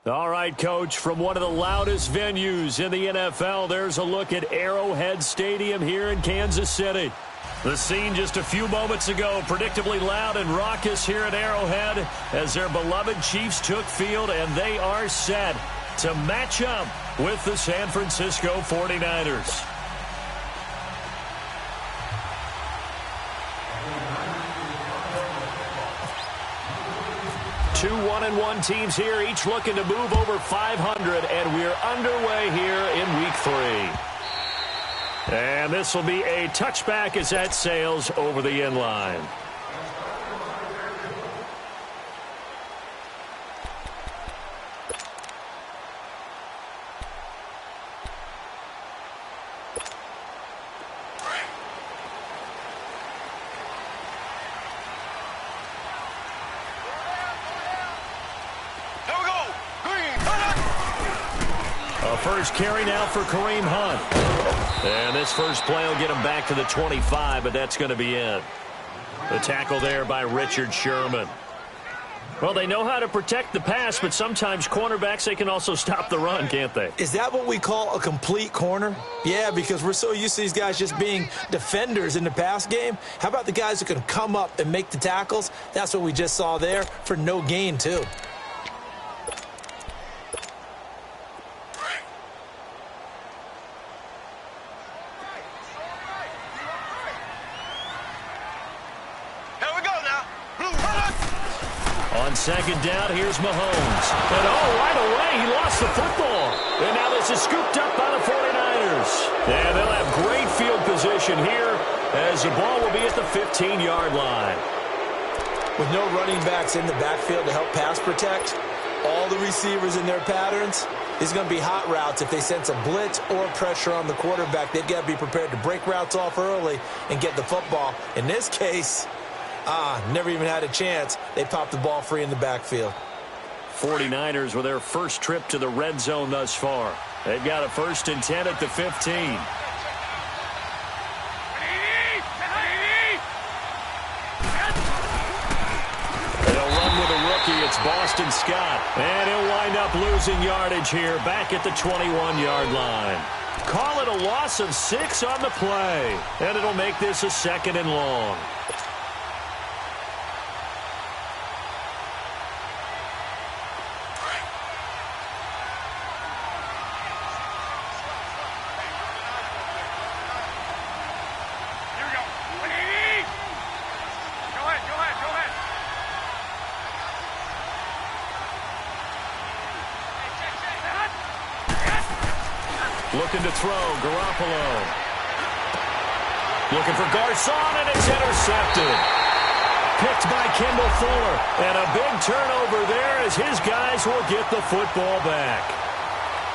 All right, Coach, from one of the loudest venues in the NFL, there's a look at Arrowhead Stadium here in Kansas City. The scene just a few moments ago, predictably loud and raucous here at Arrowhead as their beloved Chiefs took field, and they are set to match up with the San Francisco 49ers. Two 1-1 teams here, each looking to move over 500, and we're underway here in Week 3. And this will be a touchback as that sails over the end line. First carry now for Kareem Hunt. And this first play will get him back to the 25, but that's going to be it. The tackle there by Richard Sherman. Well, they know how to protect the pass, but sometimes cornerbacks, they can also stop the run, can't they? Is that what we call a complete corner? Yeah, because we're so used to these guys just being defenders in the pass game. How about the guys who can come up and make the tackles? That's what we just saw there for no gain, too. On second down, here's Mahomes. And right away, he lost the football. And now this is scooped up by the 49ers. And they'll have great field position here as the ball will be at the 15-yard line. With no running backs in the backfield to help pass protect, all the receivers in their patterns, it's going to be hot routes. If they sense a blitz or pressure on the quarterback, they've got to be prepared to break routes off early and get the football. In this case, never even had a chance. They popped the ball free in the backfield. 49ers with their first trip to the red zone thus far. They've got a 1st and 10 at the 15. They'll run with a rookie. It's Boston Scott. And he'll wind up losing yardage here back at the 21-yard line. Call it a loss of 6 on the play. And it'll make this a 2nd and long. Looking to throw, Garoppolo. Looking for Garcon, and it's intercepted. Picked by Kendall Fuller. And a big turnover there as his guys will get the football back.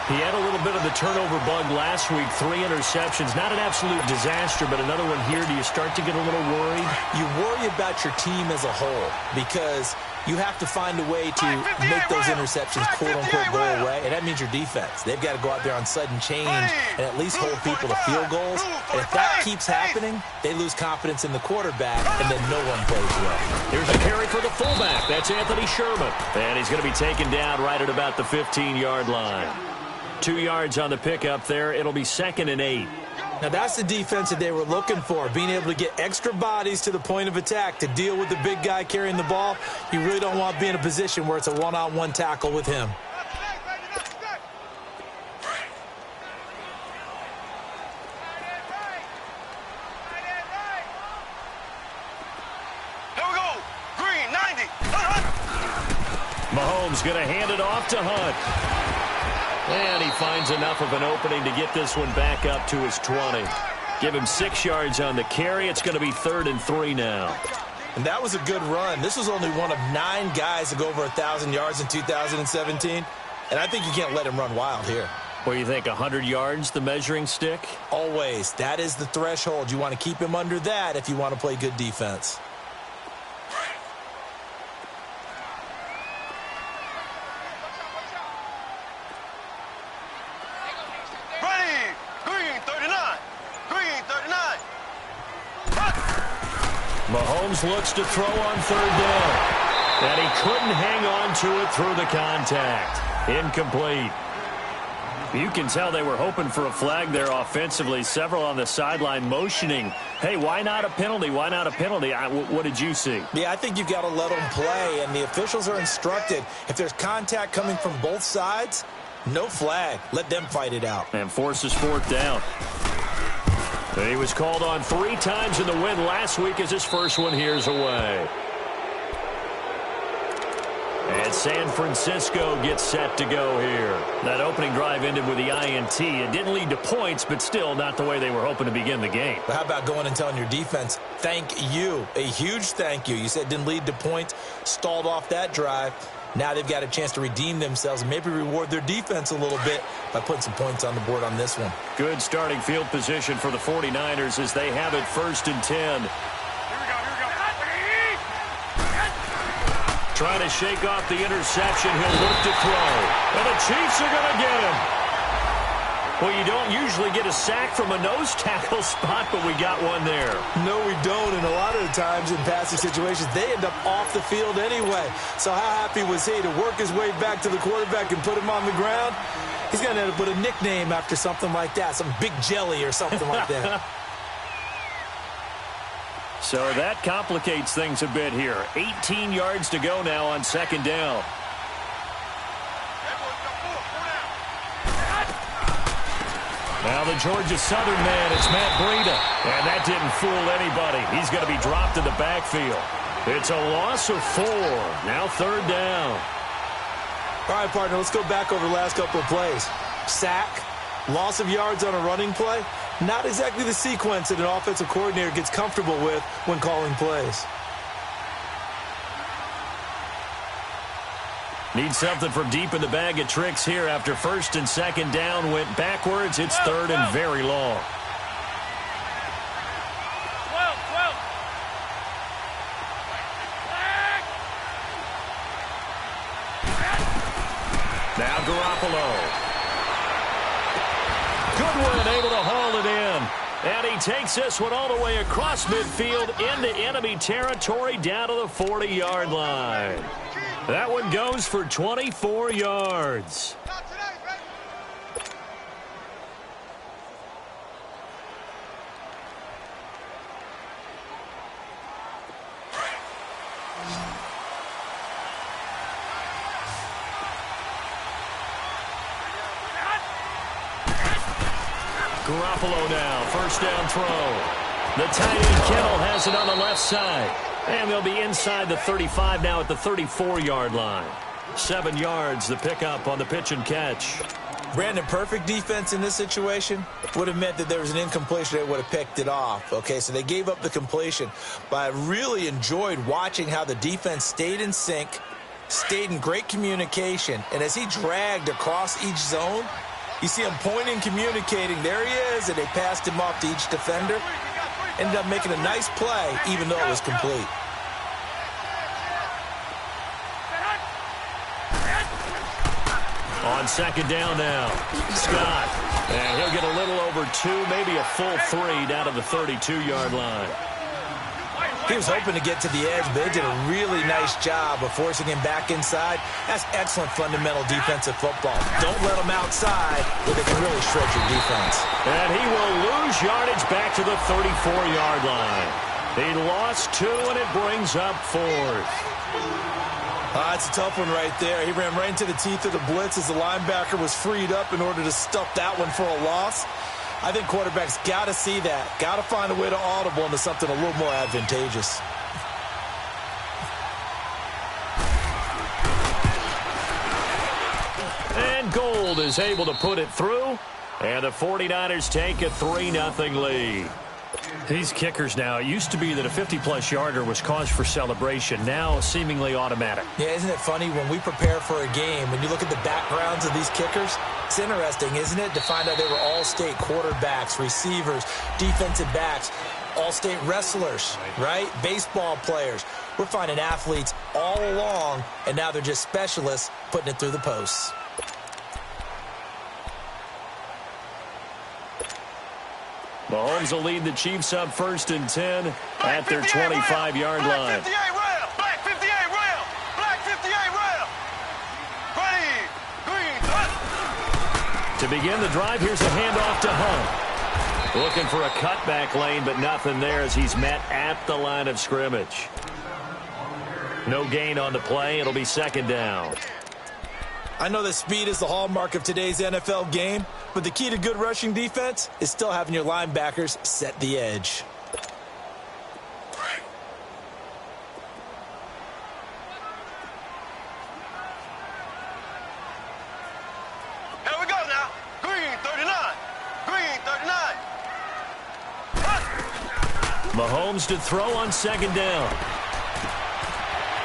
He had a little bit of the turnover bug last week, 3 interceptions. Not an absolute disaster, but another one here. Do you start to get a little worried? You worry about your team as a whole because you have to find a way to make those interceptions, quote-unquote, go away, and that means your defense. They've got to go out there on sudden change and at least hold people to field goals. And if that keeps happening, they lose confidence in the quarterback, and then no one plays well. Here's a carry for the fullback. That's Anthony Sherman. And he's going to be taken down right at about the 15-yard line. 2 yards on the pickup there. It'll be 2nd and 8. Now, that's the defense that they were looking for, being able to get extra bodies to the point of attack to deal with the big guy carrying the ball. You really don't want to be in a position where it's a one-on-one tackle with him. Here we go. Green, 90. Mahomes going to hand it off to Hunt. And he finds enough of an opening to get this one back up to his 20. Give him 6 yards on the carry. It's going to be 3rd and 3 now. And that was a good run. This was only one of 9 guys to go over 1,000 yards in 2017. And I think you can't let him run wild here. What do you think, 100 yards, the measuring stick? Always. That is the threshold. You want to keep him under that if you want to play good defense. Mahomes looks to throw on 3rd down. And he couldn't hang on to it through the contact. Incomplete. You can tell they were hoping for a flag there offensively. Several on the sideline motioning, hey, why not a penalty? Why not a penalty? What did you see? Yeah, I think you've got to let them play, and the officials are instructed. If there's contact coming from both sides, no flag. Let them fight it out. And forces fourth down. He was called on 3 times in the win last week as his first one here's away. And San Francisco gets set to go here. That opening drive ended with the INT. It didn't lead to points, but still not the way they were hoping to begin the game. But how about going and telling your defense, thank you, a huge thank you. You said it didn't lead to points, stalled off that drive. Now they've got a chance to redeem themselves and maybe reward their defense a little bit by putting some points on the board on this one. Good starting field position for the 49ers as they have it 1st and 10. Trying to shake off the interception. He'll look to throw. And the Chiefs are going to get him. Well, you don't usually get a sack from a nose tackle spot, but we got one there. No, we don't. And a lot of the times in passing situations, they end up off the field anyway. So how happy was he to work his way back to the quarterback and put him on the ground? He's going to end up with a nickname after something like that, some Big Jelly or something like that. So that complicates things a bit here. 18 yards to go now on 2nd down. Now the Georgia Southern man, it's Matt Breida. And that didn't fool anybody. He's going to be dropped in the backfield. It's a loss of 4. Now 3rd down. All right, partner, let's go back over the last couple of plays. Sack, loss of yards on a running play. Not exactly the sequence that an offensive coordinator gets comfortable with when calling plays. Need something from deep in the bag of tricks here after 1st and 2nd down went backwards. It's 3rd and very long. Now Garoppolo. Goodwin able to haul it in. And he takes this one all the way across midfield into enemy territory down to the 40-yard line. That one goes for 24 yards. Garoppolo now, 1st down throw. The tight end Kittle has it on the left side. And they'll be inside the 35 now at the 34-yard line. 7 yards, the pickup on the pitch and catch. Brandon, perfect defense in this situation would have meant that there was an incompletion. They would have picked it off. Okay, so they gave up the completion. But I really enjoyed watching how the defense stayed in sync, stayed in great communication. And as he dragged across each zone, you see him pointing, communicating. There he is, and they passed him off to each defender. Ended up making a nice play, even though it was complete. On 2nd down now, Scott. And he'll get a little over 2, maybe a full 3 down to the 32-yard line. He was hoping to get to the edge, but they did a really nice job of forcing him back inside. That's excellent fundamental defensive football. Don't let them outside where they can really shred your defense. And he will lose yardage back to the 34-yard line. He lost 2, and it brings up 4th. That's a tough one right there. He ran right into the teeth of the blitz as the linebacker was freed up in order to stuff that one for a loss. I think quarterbacks got to see that. Got to find a way to audible into something a little more advantageous. And Gold is able to put it through. And the 49ers take a 3-0 lead. These kickers now, it used to be that a 50-plus yarder was cause for celebration. Now seemingly automatic. Yeah, isn't it funny when we prepare for a game, when you look at the backgrounds of these kickers, it's interesting, isn't it, to find out they were all-state quarterbacks, receivers, defensive backs, all-state wrestlers, right? Baseball players. We're finding athletes all along, and now they're just specialists putting it through the posts. Mahomes will lead the Chiefs up 1st and 10 at their 25-yard line. Black 58 rail. Black 58 rail. Black 58 rail. Ready. Green To begin the drive, here's a handoff to Hunt. Looking for a cutback lane, but nothing there as he's met at the line of scrimmage. No gain on the play. It'll be second down. I know that speed is the hallmark of today's NFL game, but the key to good rushing defense is still having your linebackers set the edge. Here we go now. Green 39. Green 39. Mahomes to throw on second down.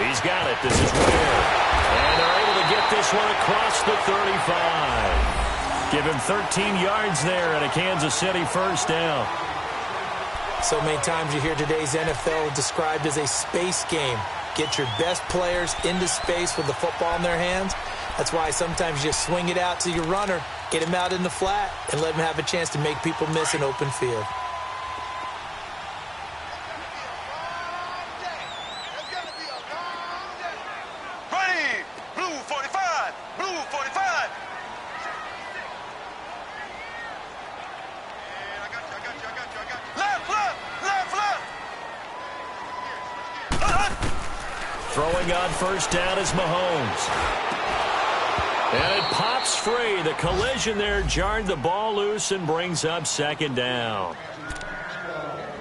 He's got it. This is Ware. And they're able to get this one across the 35. Give him 13 yards there and a Kansas City first down. So many times you hear today's NFL described as a space game. Get your best players into space with the football in their hands. That's why sometimes you swing it out to your runner, get him out in the flat, and let him have a chance to make people miss an open field. Throwing on first down is Mahomes. And it pops free. The collision there jarred the ball loose and brings up second down.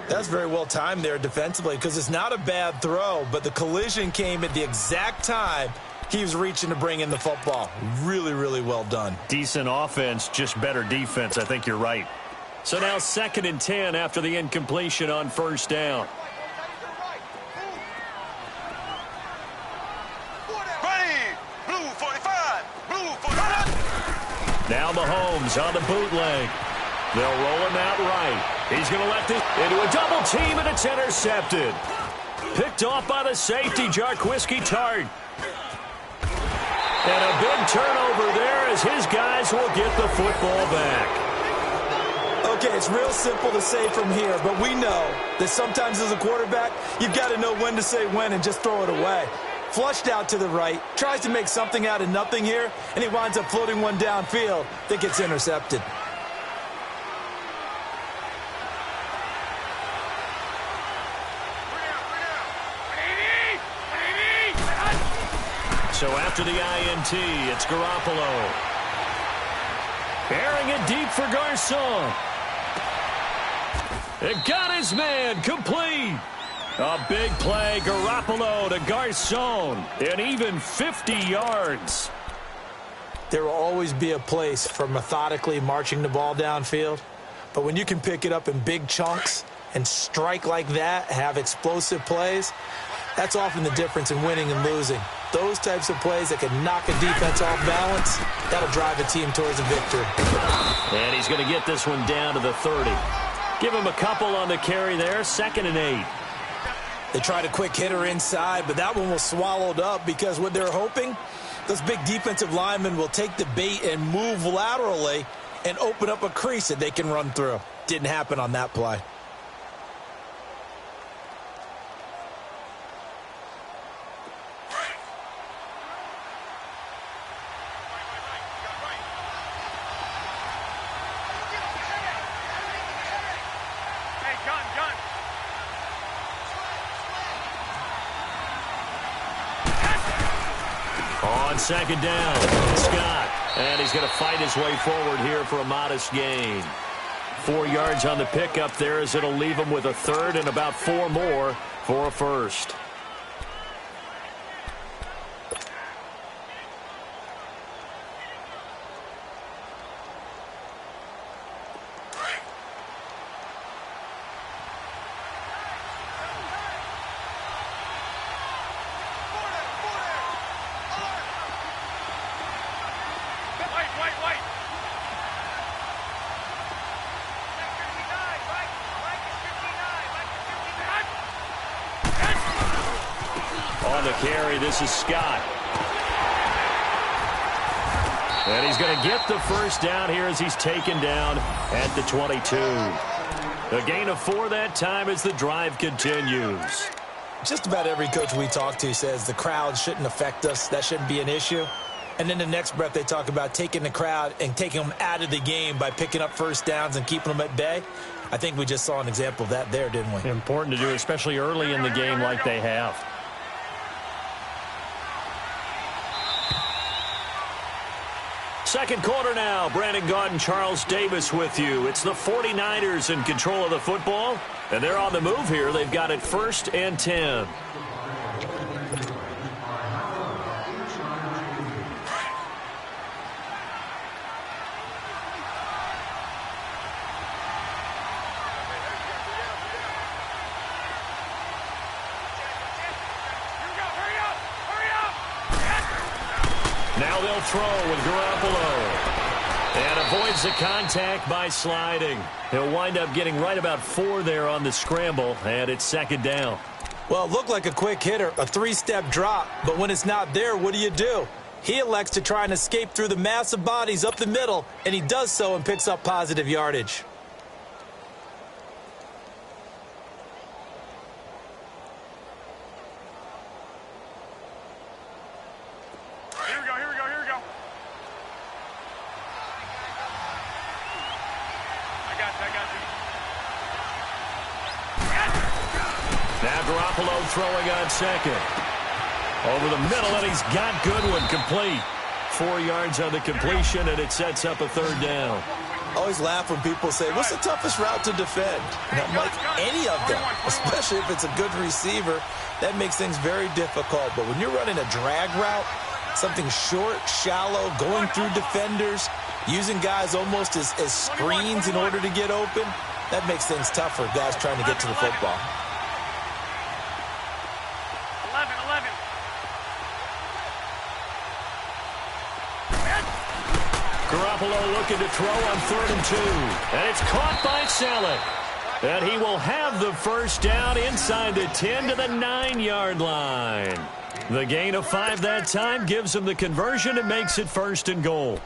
That's very well timed there defensively because it's not a bad throw, but the collision came at the exact time he was reaching to bring in the football. Really, really well done. Decent offense, just better defense. I think you're right. So now 2nd and 10 after the incompletion on first down. Now Mahomes on the bootleg. They'll roll him out right. He's going to let this into a double team, and it's intercepted. Picked off by the safety, Jarquiski Tart. And a big turnover there as his guys will get the football back. Okay, it's real simple to say from here, but we know that sometimes as a quarterback, you've got to know when to say when and just throw it away. Flushed out to the right, tries to make something out of nothing here, and he winds up floating one downfield that gets intercepted. So after the INT, it's Garoppolo. Airing it deep for Garcon. It got his man complete. A big play, Garoppolo to Garcon, and even 50 yards. There will always be a place for methodically marching the ball downfield, but when you can pick it up in big chunks and strike like that, have explosive plays, that's often the difference in winning and losing. Those types of plays that can knock a defense off balance, that'll drive a team towards a victory. And he's going to get this one down to the 30. Give him a couple on the carry there, 2nd and 8. They tried a quick hitter inside, but that one was swallowed up because what they're hoping, those big defensive linemen will take the bait and move laterally and open up a crease that they can run through. Didn't happen on that play. On 2nd down, Scott. And he's going to fight his way forward here for a modest gain. 4 yards on the pickup there as it'll leave him with a 3rd and about 4 more for a first. On the carry, this is Scott. And he's going to get the first down here as he's taken down at the 22. A gain of 4 that time as the drive continues. Just about every coach we talk to says the crowd shouldn't affect us. That shouldn't be an issue. And then the next breath they talk about taking the crowd and taking them out of the game by picking up first downs and keeping them at bay. I think we just saw an example of that there, didn't we? Important to do, especially early in the game like they have. Second quarter now. Brandon Gaudin and Charles Davis with you. It's the 49ers in control of the football, and they're on the move here. They've got it 1st and 10. Now they'll throw with Garoppolo. And avoids the contact by sliding. He'll wind up getting right about 4 there on the scramble, and it's 2nd down. Well, it looked like a quick hitter, a 3-step drop, but when it's not there, what do? He elects to try and escape through the massive bodies up the middle, and he does so and picks up positive yardage. Now Garoppolo throwing on 2nd. Over the middle, and he's got Goodwin complete. 4 yards on the completion, and it sets up a 3rd down. I always laugh when people say, what's the toughest route to defend? And I'm like, any of them, especially if it's a good receiver. That makes things very difficult. But when you're running a drag route, something short, shallow, going through defenders, using guys almost as screens in order to get open, that makes things tough for guys trying to get to the football. 11. Garoppolo looking to throw on 3rd and 2. And it's caught by Saleh. And he will have the first down inside the 10 to the 9-yard line. The gain of 5 that time gives him the conversion and makes it 1st and goal.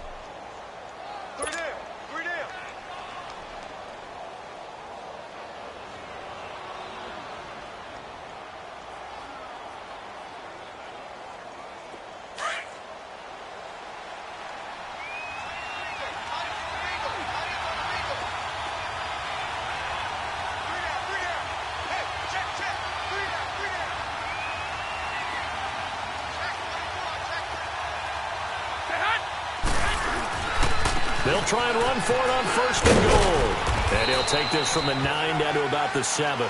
They'll try and run for it on 1st and goal. And he'll take this from the 9 down to about the 7.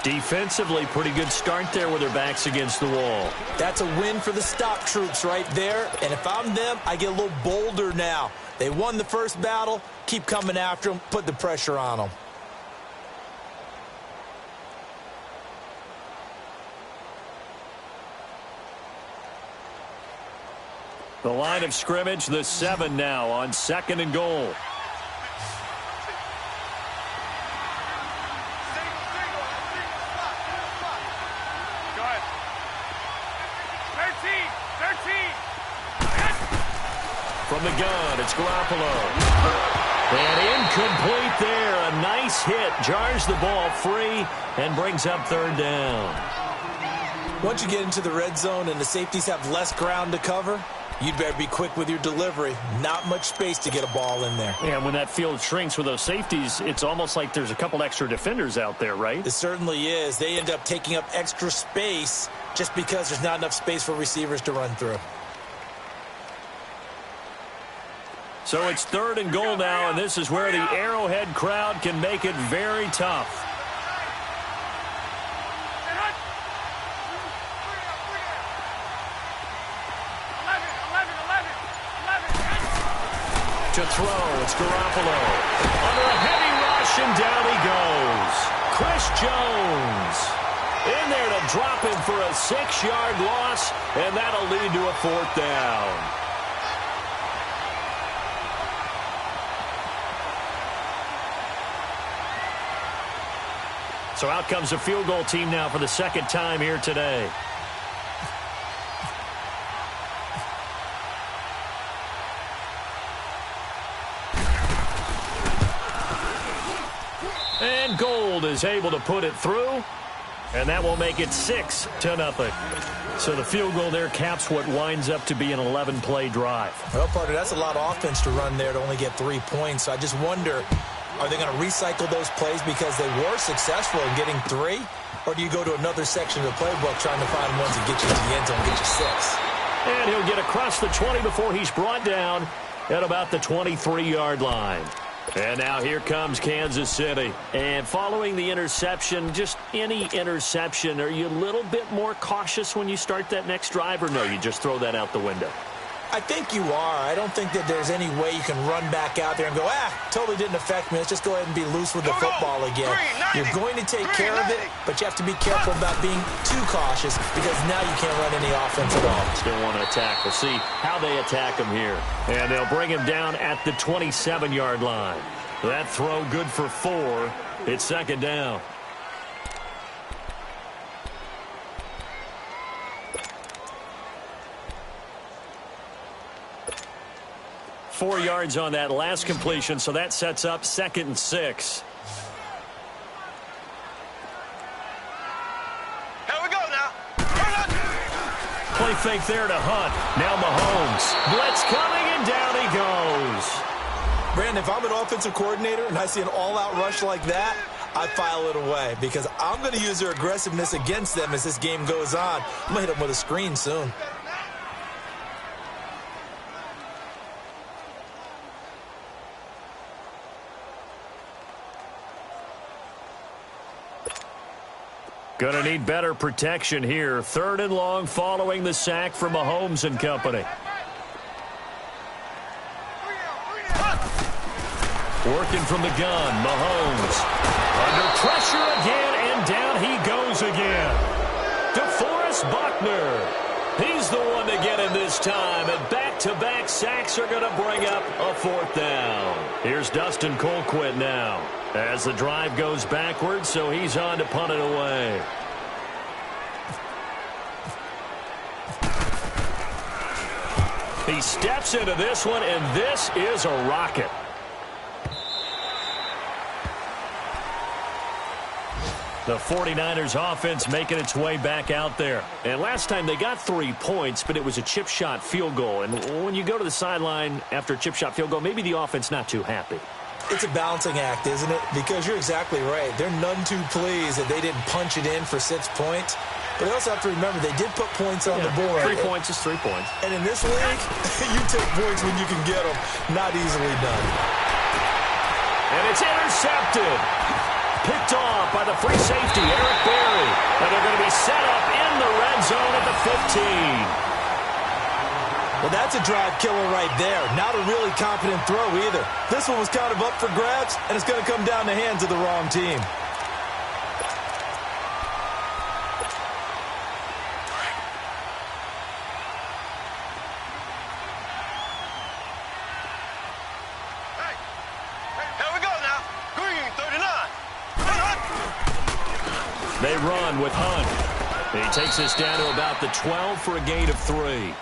Defensively, pretty good start there with their backs against the wall. That's a win for the stop troops right there. And if I'm them, I get a little bolder now. They won the first battle. Keep coming after them. Put the pressure on them. The line of scrimmage, the 7 now on 2nd and goal. Go ahead. 13. From the gun, it's Garoppolo. And incomplete there. A nice hit. Jars the ball free and brings up 3rd down. Once you get into the red zone and the safeties have less ground to cover, you'd better be quick with your delivery. Not much space to get a ball in there. And when that field shrinks with those safeties, it's almost like there's a couple extra defenders out there, right? It certainly is. They end up taking up extra space just because there's not enough space for receivers to run through. So it's 3rd and goal now, and this is where the Arrowhead crowd can make it very tough. To throw, it's Garoppolo. Under a heavy rush, and down he goes. Chris Jones in there to drop him for a 6-yard loss, and that'll lead to a 4th down. So out comes a field goal team now for the 2nd time here today. And Gold is able to put it through. And that will make it 6-0. So the field goal there caps what winds up to be an 11-play drive. Well, partner, that's a lot of offense to run there to only get 3 points. So I just wonder, are they going to recycle those plays because they were successful in getting 3? Or do you go to another section of the playbook trying to find ones that get you to the end zone and get you 6? And he'll get across the 20 before he's brought down at about the 23-yard line. And now here comes Kansas City. And following the interception, just any interception, are you a little bit more cautious when you start that next drive, or no, you just throw that out the window? I think you are. I don't think that there's any way you can run back out there and go, totally didn't affect me. Let's just go ahead and be loose with the football again. You're going to take care of it, but you have to be careful about being too cautious because now you can't run any offense at all. Still want to attack. We'll see how they attack him here. And they'll bring him down at the 27-yard line. That throw good for 4. It's second down. Four yards on that last completion, so that sets up 2nd and 6. Here we go now. Play fake there to Hunt. Now Mahomes. Blitz coming, and down he goes. Brandon, if I'm an offensive coordinator and I see an all-out rush like that, I file it away because I'm going to use their aggressiveness against them as this game goes on. I'm going to hit them with a screen soon. Gonna need better protection here. 3rd and long following the sack from Mahomes and company. Working from the gun, Mahomes. Under pressure again, and down he goes again. DeForest Buckner. He's the one to get him this time, and back-to-back sacks are going to bring up a 4th down. Here's Dustin Colquitt now as the drive goes backwards, so he's on to punt it away. He steps into this one, and this is a rocket. The 49ers offense making its way back out there. And last time they got 3 points, but it was a chip shot field goal. And when you go to the sideline after a chip shot field goal, maybe the offense not too happy. It's a balancing act, isn't it? Because you're exactly right. They're none too pleased that they didn't punch it in for 6 points. But they also have to remember they did put points on the board. 3 points is 3 points. And in this league, you take points when you can get them. Not easily done. And it's intercepted. Picked off by the free safety, Eric Berry. And they're going to be set up in the red zone at the 15. Well, that's a drive killer right there. Not a really confident throw either. This one was kind of up for grabs, and it's going to come down the hands of the wrong team. Here we go now. Green, 39. They run with Hunt. He takes this down to about the 12 for a gain of 3.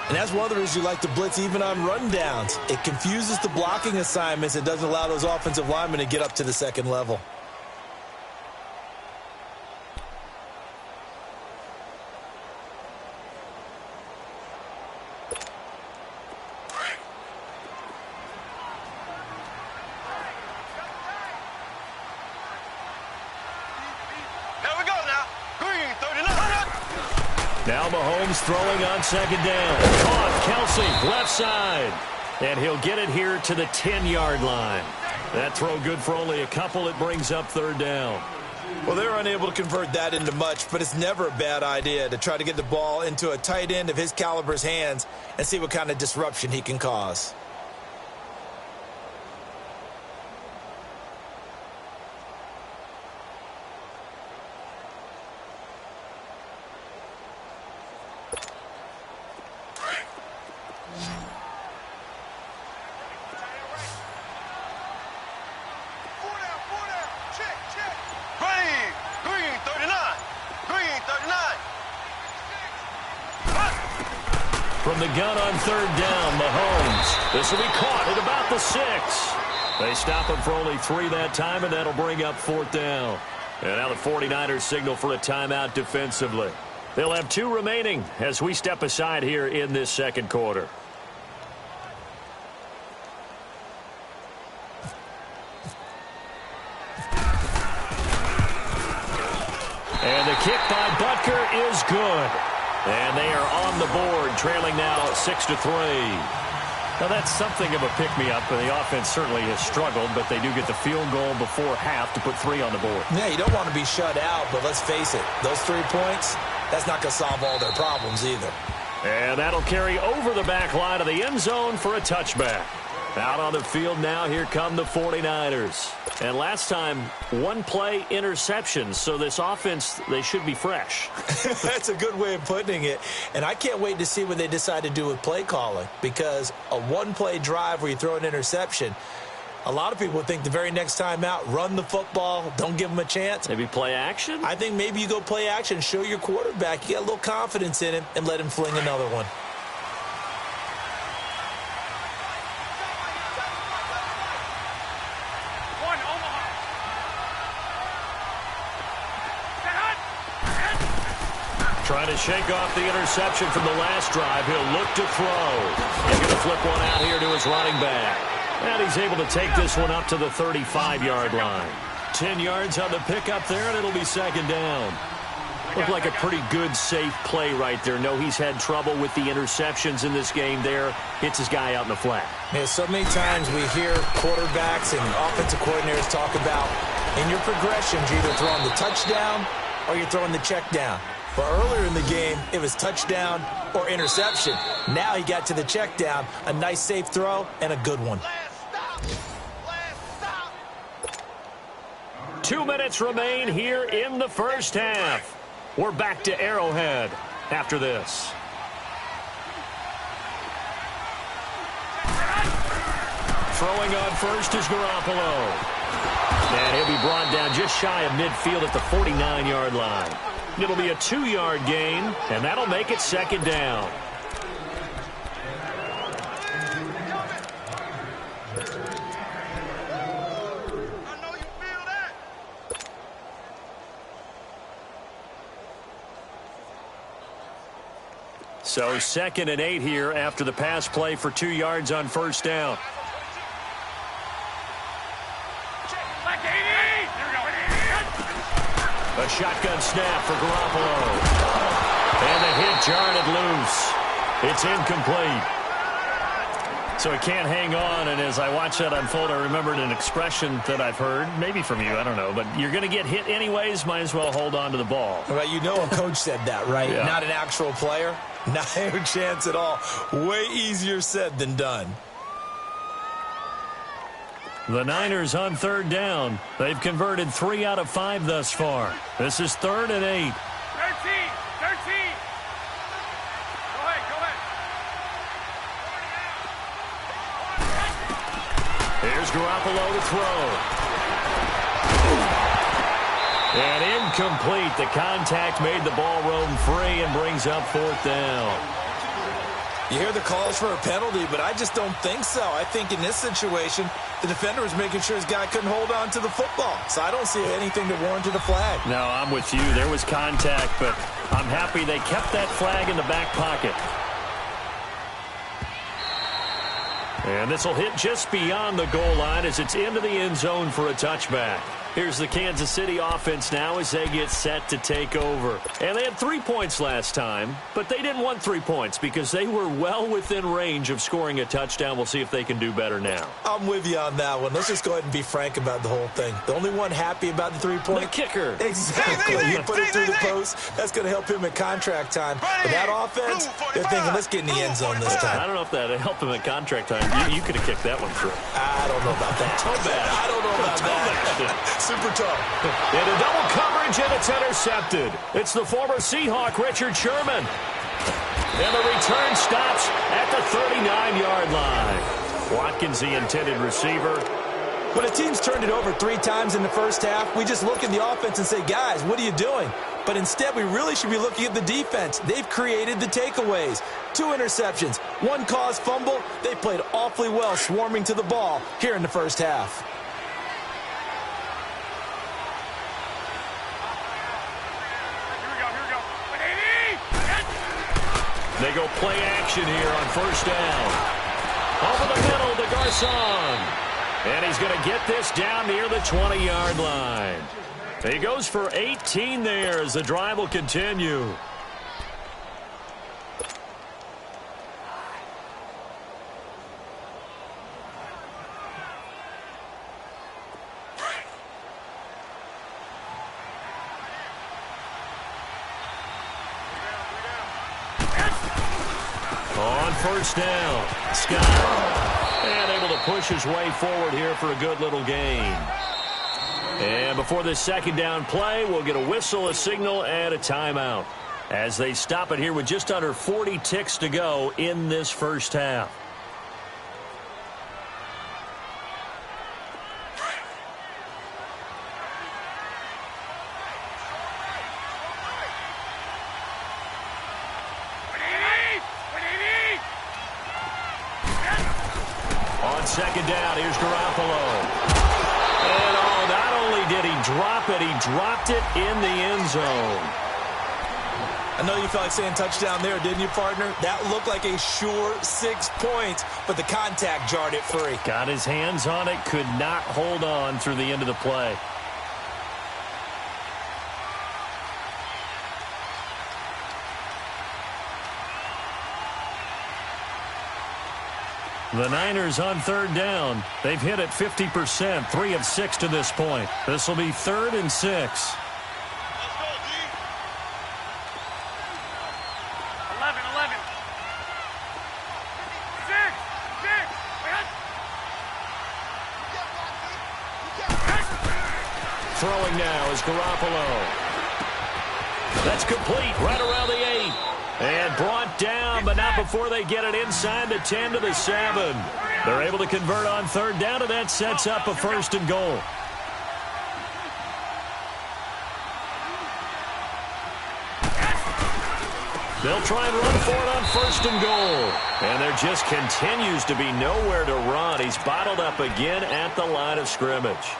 And that's one of the reasons you like to blitz even on rundowns. It confuses the blocking assignments. It doesn't allow those offensive linemen to get up to the second level. Now Mahomes throwing on 2nd down. Caught Kelsey, left side. And he'll get it here to the 10-yard line. That throw good for only a couple. It brings up 3rd down. Well, they're unable to convert that into much, but it's never a bad idea to try to get the ball into a tight end of his caliber's hands and see what kind of disruption he can cause. From the gun on 3rd down, Mahomes. This will be caught at about the 6. They stop him for only 3 that time, and that'll bring up 4th down. And now the 49ers signal for a timeout defensively. They'll have 2 remaining as we step aside here in this second quarter. And the kick by Butker is good. And they are on the board, trailing now 6-3. Now, that's something of a pick-me-up, and the offense certainly has struggled, but they do get the field goal before half to put 3 on the board. Yeah, you don't want to be shut out, but let's face it, those 3 points, that's not going to solve all their problems either. And that'll carry over the back line of the end zone for a touchback. Out on the field now, here come the 49ers. And last time, 1-play interceptions, so this offense, they should be fresh. That's a good way of putting it. And I can't wait to see what they decide to do with play calling, because a 1-play drive where you throw an interception, a lot of people think the very next time out, run the football, don't give them a chance. Maybe play action? I think maybe you go play action, show your quarterback, you got a little confidence in him, and let him fling another one. Trying to shake off the interception from the last drive. He'll look to throw. He's going to flip one out here to his running back. And he's able to take this one up to the 35-yard line. 10 yards on the pickup there, and it'll be second down. Looked like a pretty good, safe play right there. No, he's had trouble with the interceptions in this game there. Hits his guy out in the flat. Yeah, so many times we hear quarterbacks and offensive coordinators talk about, in your progressions, you're either throwing the touchdown or you're throwing the check down. But earlier in the game, it was touchdown or interception. Now he got to the check down, a nice safe throw, and a good one. 2 minutes remain here in the first half. We're back to Arrowhead after this. Throwing on first is Garoppolo. And he'll be brought down just shy of midfield at the 49-yard line. It'll be a 2-yard gain, and that'll make it second down. So 2nd and 8 here after the pass play for 2 yards on first down. A shotgun snap for Garoppolo. And the hit jarred loose. It's incomplete. So he can't hang on, and as I watch that unfold, I remembered an expression that I've heard, maybe from you, I don't know, but you're going to get hit anyways, might as well hold on to the ball. Well, you know a coach said that, right? Yeah. Not an actual player. Not a chance at all. Way easier said than done. The Niners on third down. They've converted 3 out of 5 thus far. This is 3rd and 8. 13. Go ahead. Here's Garoppolo to throw. And incomplete. The contact made the ball roam free and brings up 4th down. You hear the calls for a penalty, but I just don't think so. I think in this situation, the defender was making sure his guy couldn't hold on to the football. So I don't see anything that warranted a flag. No, I'm with you. There was contact, but I'm happy they kept that flag in the back pocket. And this will hit just beyond the goal line as it's into the end zone for a touchback. Here's the Kansas City offense now as they get set to take over. And they had 3 points last time, but they didn't want 3 points because they were well within range of scoring a touchdown. We'll see if they can do better now. I'm with you on that one. Let's just go ahead and be frank about the whole thing. The only one happy about the 3-point. The kicker. Exactly. You put it through the post. That's going to help him at contract time. But that offense, they're thinking, let's get in the end zone this time. I don't know if that helped him at contract time. You could have kicked that one through. I don't know about that. Toe bash. I don't know about that. Super tough. In a double coverage, and it's intercepted. It's the former Seahawk, Richard Sherman. And the return stops at the 39-yard line. Watkins, the intended receiver. When a team's turned it over 3 times in the first half, we just look at the offense and say, guys, what are you doing? But instead, we really should be looking at the defense. They've created the takeaways. 2 interceptions, 1 caused fumble. They played awfully well swarming to the ball here in the first half. They go play action here on first down. Over the middle to Garcon. And he's going to get this down near the 20-yard line. He goes for 18 there as the drive will continue. On first down, Scott. And able to push his way forward here for a good little gain. And before this second down play, we'll get a whistle, a signal, and a timeout as they stop it here with just under 40 ticks to go in this first half. On second down, here's Garoppolo. And not only did he drop it, he dropped it in the end zone. I know you felt like saying touchdown there, didn't you, partner? That looked like a sure 6 points, but the contact jarred it free. Got his hands on it, could not hold on through the end of the play. The Niners on third down. They've hit it 50%, 3 of 6 to this point. This will be 3rd and 6. Let's go, D. 11, 11. 6, 6. Throwing now is Garoppolo. That's complete right around the 8. And brought down, but not before they get it inside the 10 to the 7. They're able to convert on third down, and that sets up a 1st and goal. They'll try and run for it on 1st and goal. And there just continues to be nowhere to run. He's bottled up again at the line of scrimmage.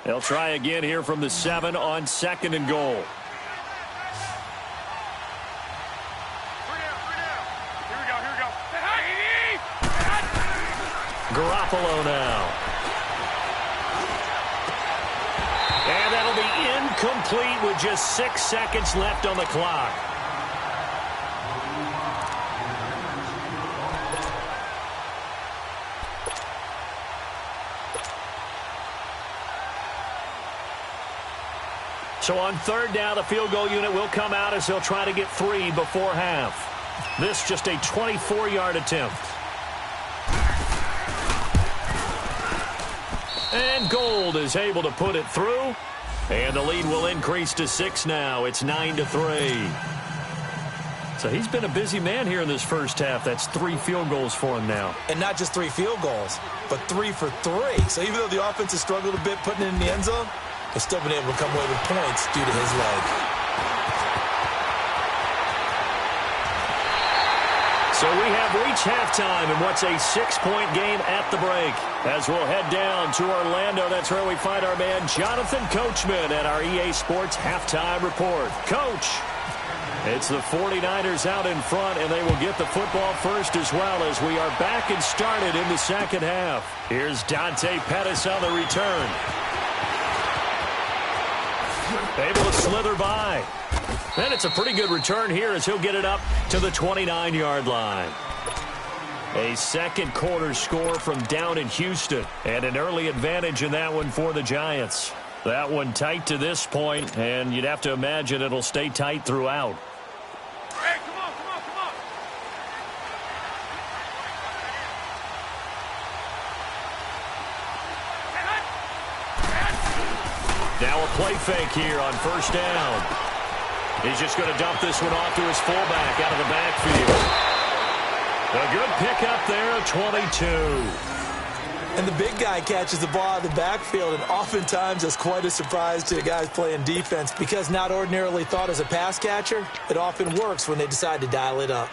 They'll try again here from the 7 on 2nd and goal. 3 down. Here we go. Garoppolo now. And that'll be incomplete with just 6 seconds left on the clock. So on third down, the field goal unit will come out as they'll try to get 3 before half. This just a 24-yard attempt. And Gold is able to put it through. And the lead will increase to 6 now. It's 9-3. So he's been a busy man here in this first half. That's 3 field goals for him now. And not just 3 field goals, but 3 for 3. So even though the offense has struggled a bit putting it in the end zone, they've still been able to come away with points due to his leg. So we have reached halftime in what's a 6-point game at the break. As we'll head down to Orlando, that's where we find our man Jonathan Coachman at our EA Sports Halftime Report. Coach, it's the 49ers out in front, and they will get the football first as well as we are back and started in the second half. Here's Dante Pettis on the return. Able to slither by. And it's a pretty good return here as he'll get it up to the 29-yard line. A second quarter score from down in Houston. And an early advantage in that one for the Giants. That one tight to this point, and you'd have to imagine it'll stay tight throughout. Hey, come on. Now a play fake here on first down. He's just going to dump this one off to his fullback out of the backfield. A good pickup there, 22. And the big guy catches the ball out of the backfield, and oftentimes that's quite a surprise to the guys playing defense because not ordinarily thought as a pass catcher, it often works when they decide to dial it up.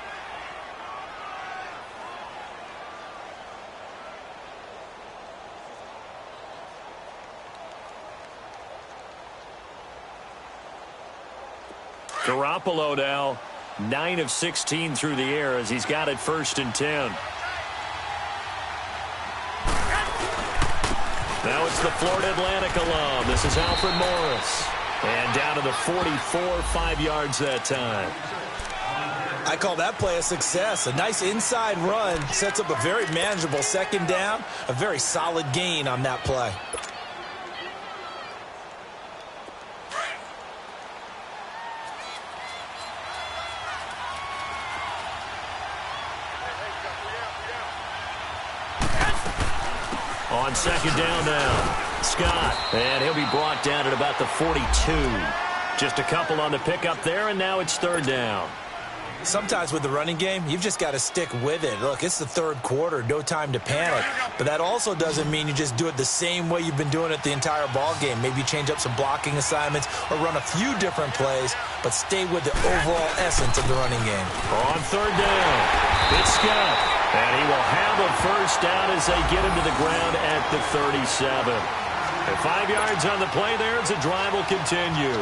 Garoppolo now 9 of 16 through the air as he's got it 1st and 10. Now it's the Florida Atlantic alum. This is Alfred Morris. And down to the 44, 5 yards that time. I call that play a success. A nice inside run sets up a very manageable 2nd down. A very solid gain on that play. On 2nd down now, Scott, and he'll be brought down at about the 42. Just a couple on the pickup there, and now it's 3rd down. Sometimes with the running game, you've just got to stick with it. Look, it's the 3rd quarter, no time to panic. But that also doesn't mean you just do it the same way you've been doing it the entire ball game. Maybe change up some blocking assignments or run a few different plays, but stay with the overall essence of the running game. On 3rd down, it's Scott, and he will have a 1st down as they get him to the ground at the 37. And 5 yards on the play there as the drive will continue.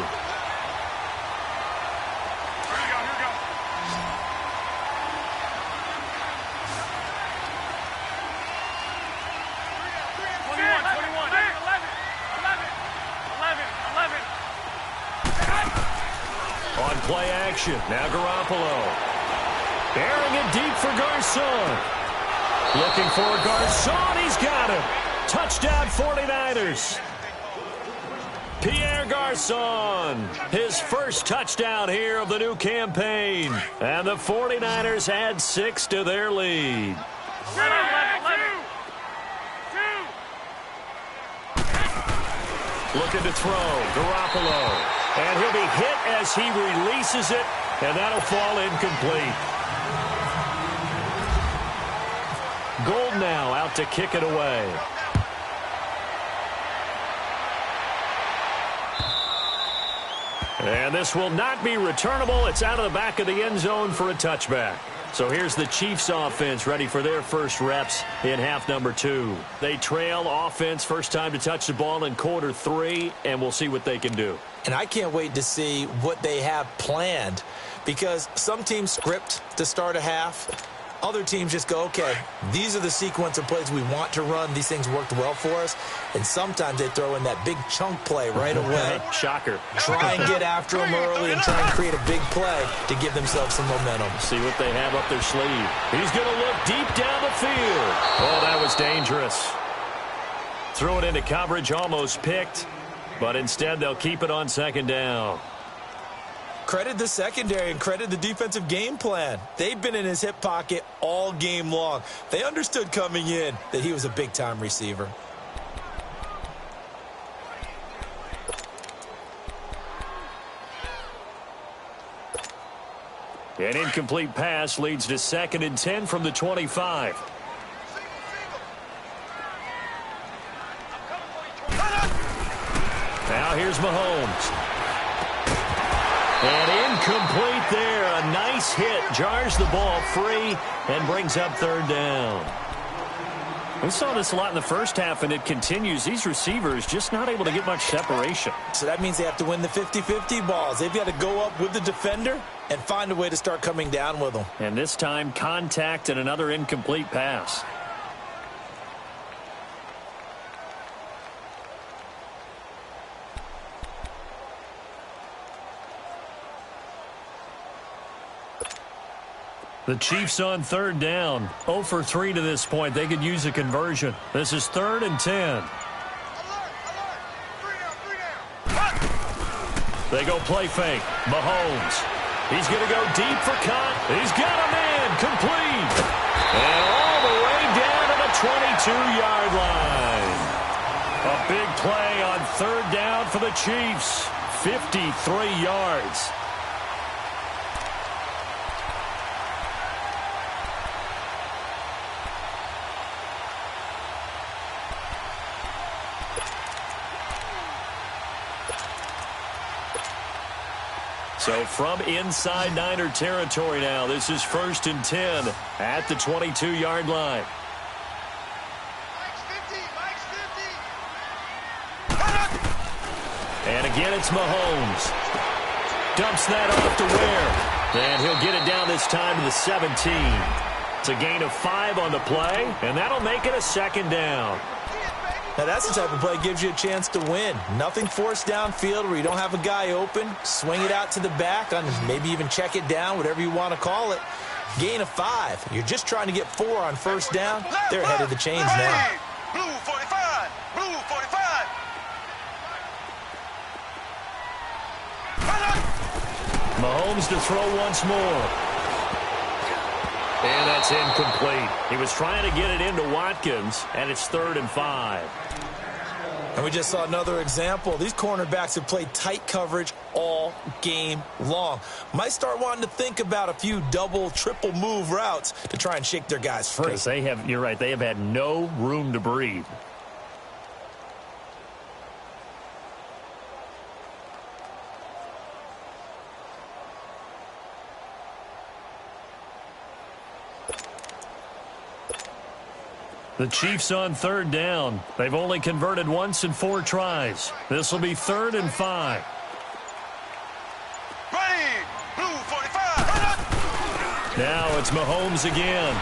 Play action. Now Garoppolo. Airing it deep for Garcon. Looking for Garcon. He's got him. Touchdown 49ers. Pierre Garcon. His 1st touchdown here of the new campaign. And the 49ers add 6 to their lead. Looking to throw. Garoppolo. And he'll be hit as he releases it, and that'll fall incomplete. Gold now out to kick it away. And this will not be returnable. It's out of the back of the end zone for a touchback. So here's the Chiefs offense ready for their first reps in half number 2. They trail offense, first time to touch the ball in quarter 3, and we'll see what they can do. And I can't wait to see what they have planned because some teams script to start a half. Other teams just go, okay, these are the sequence of plays we want to run. These things worked well for us. And sometimes they throw in that big chunk play right away. Shocker. Try and get after them early and try and create a big play to give themselves some momentum. See what they have up their sleeve. He's going to look deep down the field. Oh, that was dangerous. Throw it into coverage, almost picked. But instead, they'll keep it on 2nd down. Credit the secondary and credit the defensive game plan. They've been in his hip pocket all game long. They understood coming in that he was a big-time receiver. An incomplete pass leads to 2nd and 10 from the 25. Now here's Mahomes. And incomplete there. A nice hit. Jars the ball free and brings up 3rd down. We saw this a lot in the first half, and it continues. These receivers just not able to get much separation. So that means they have to win the 50-50 balls. They've got to go up with the defender and find a way to start coming down with them. And this time, contact and another incomplete pass. The Chiefs on 3rd down. 0 for 3 to this point. They could use a conversion. This is 3rd and 10. They go play fake. Mahomes. He's going to go deep for Cott. He's got a man. Complete. And all the way down to the 22-yard line. A big play on third down for the Chiefs. 53 yards. So from inside Niner territory now, this is 1st and 10 at the 22-yard line. And again, it's Mahomes. Dumps that off to Ware. And he'll get it down this time to the 17. It's a gain of 5 on the play, and that'll make it a 2nd down. Now, that's the type of play that gives you a chance to win. Nothing forced downfield where you don't have a guy open. Swing it out to the back, maybe even check it down, whatever you want to call it. Gain of 5. You're just trying to get 4 on first down. They're ahead of the chains now. Blue 45. Blue 45. Mahomes to throw once more. And that's incomplete. He was trying to get it into Watkins, and it's 3rd and 5. And we just saw another example. These cornerbacks have played tight coverage all game long. Might start wanting to think about a few double, triple move routes to try and shake their guys free. Because you're right, they have had no room to breathe. The Chiefs on 3rd down. They've only converted once in 4 tries. This will be 3rd and 5. Ready. Blue 45. Now it's Mahomes again.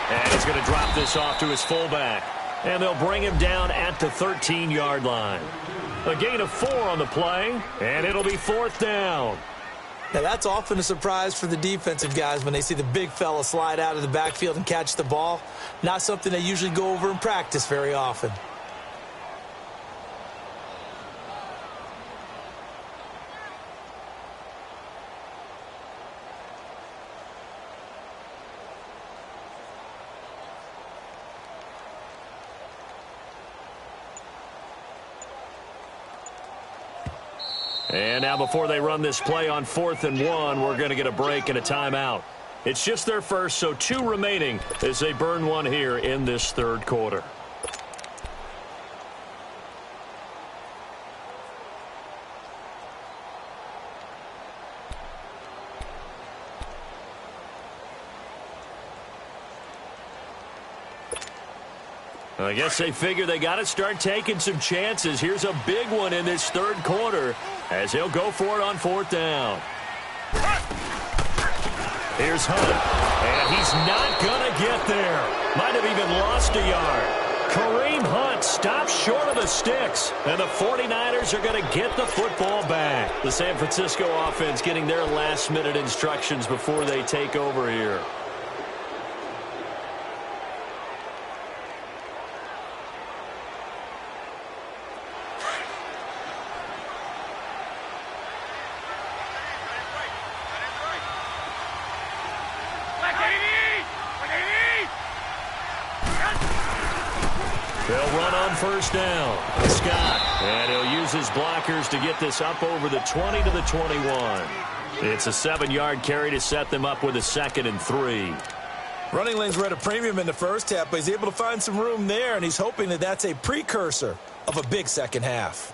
And he's going to drop this off to his fullback. And they'll bring him down at the 13-yard line. A gain of 4 on the play, and it'll be 4th down. Now, that's often a surprise for the defensive guys when they see the big fella slide out of the backfield and catch the ball. Not something they usually go over in practice very often. And now before they run this play on 4th and 1, we're going to get a break and a timeout. It's just their first, so 2 remaining as they burn one here in this 3rd quarter. I guess they figure they got to start taking some chances. Here's a big one in this 3rd quarter as he'll go for it on 4th down. Here's Hunt, and he's not going to get there. Might have even lost a yard. Kareem Hunt stops short of the sticks, and the 49ers are going to get the football back. The San Francisco offense getting their last-minute instructions before they take over here. They'll run on 1st down. Scott, and he'll use his blockers to get this up over the 20 to the 21. It's a 7-yard carry to set them up with a 2nd and 3. Running lanes were at a premium in the first half, but he's able to find some room there, and he's hoping that that's a precursor of a big second half.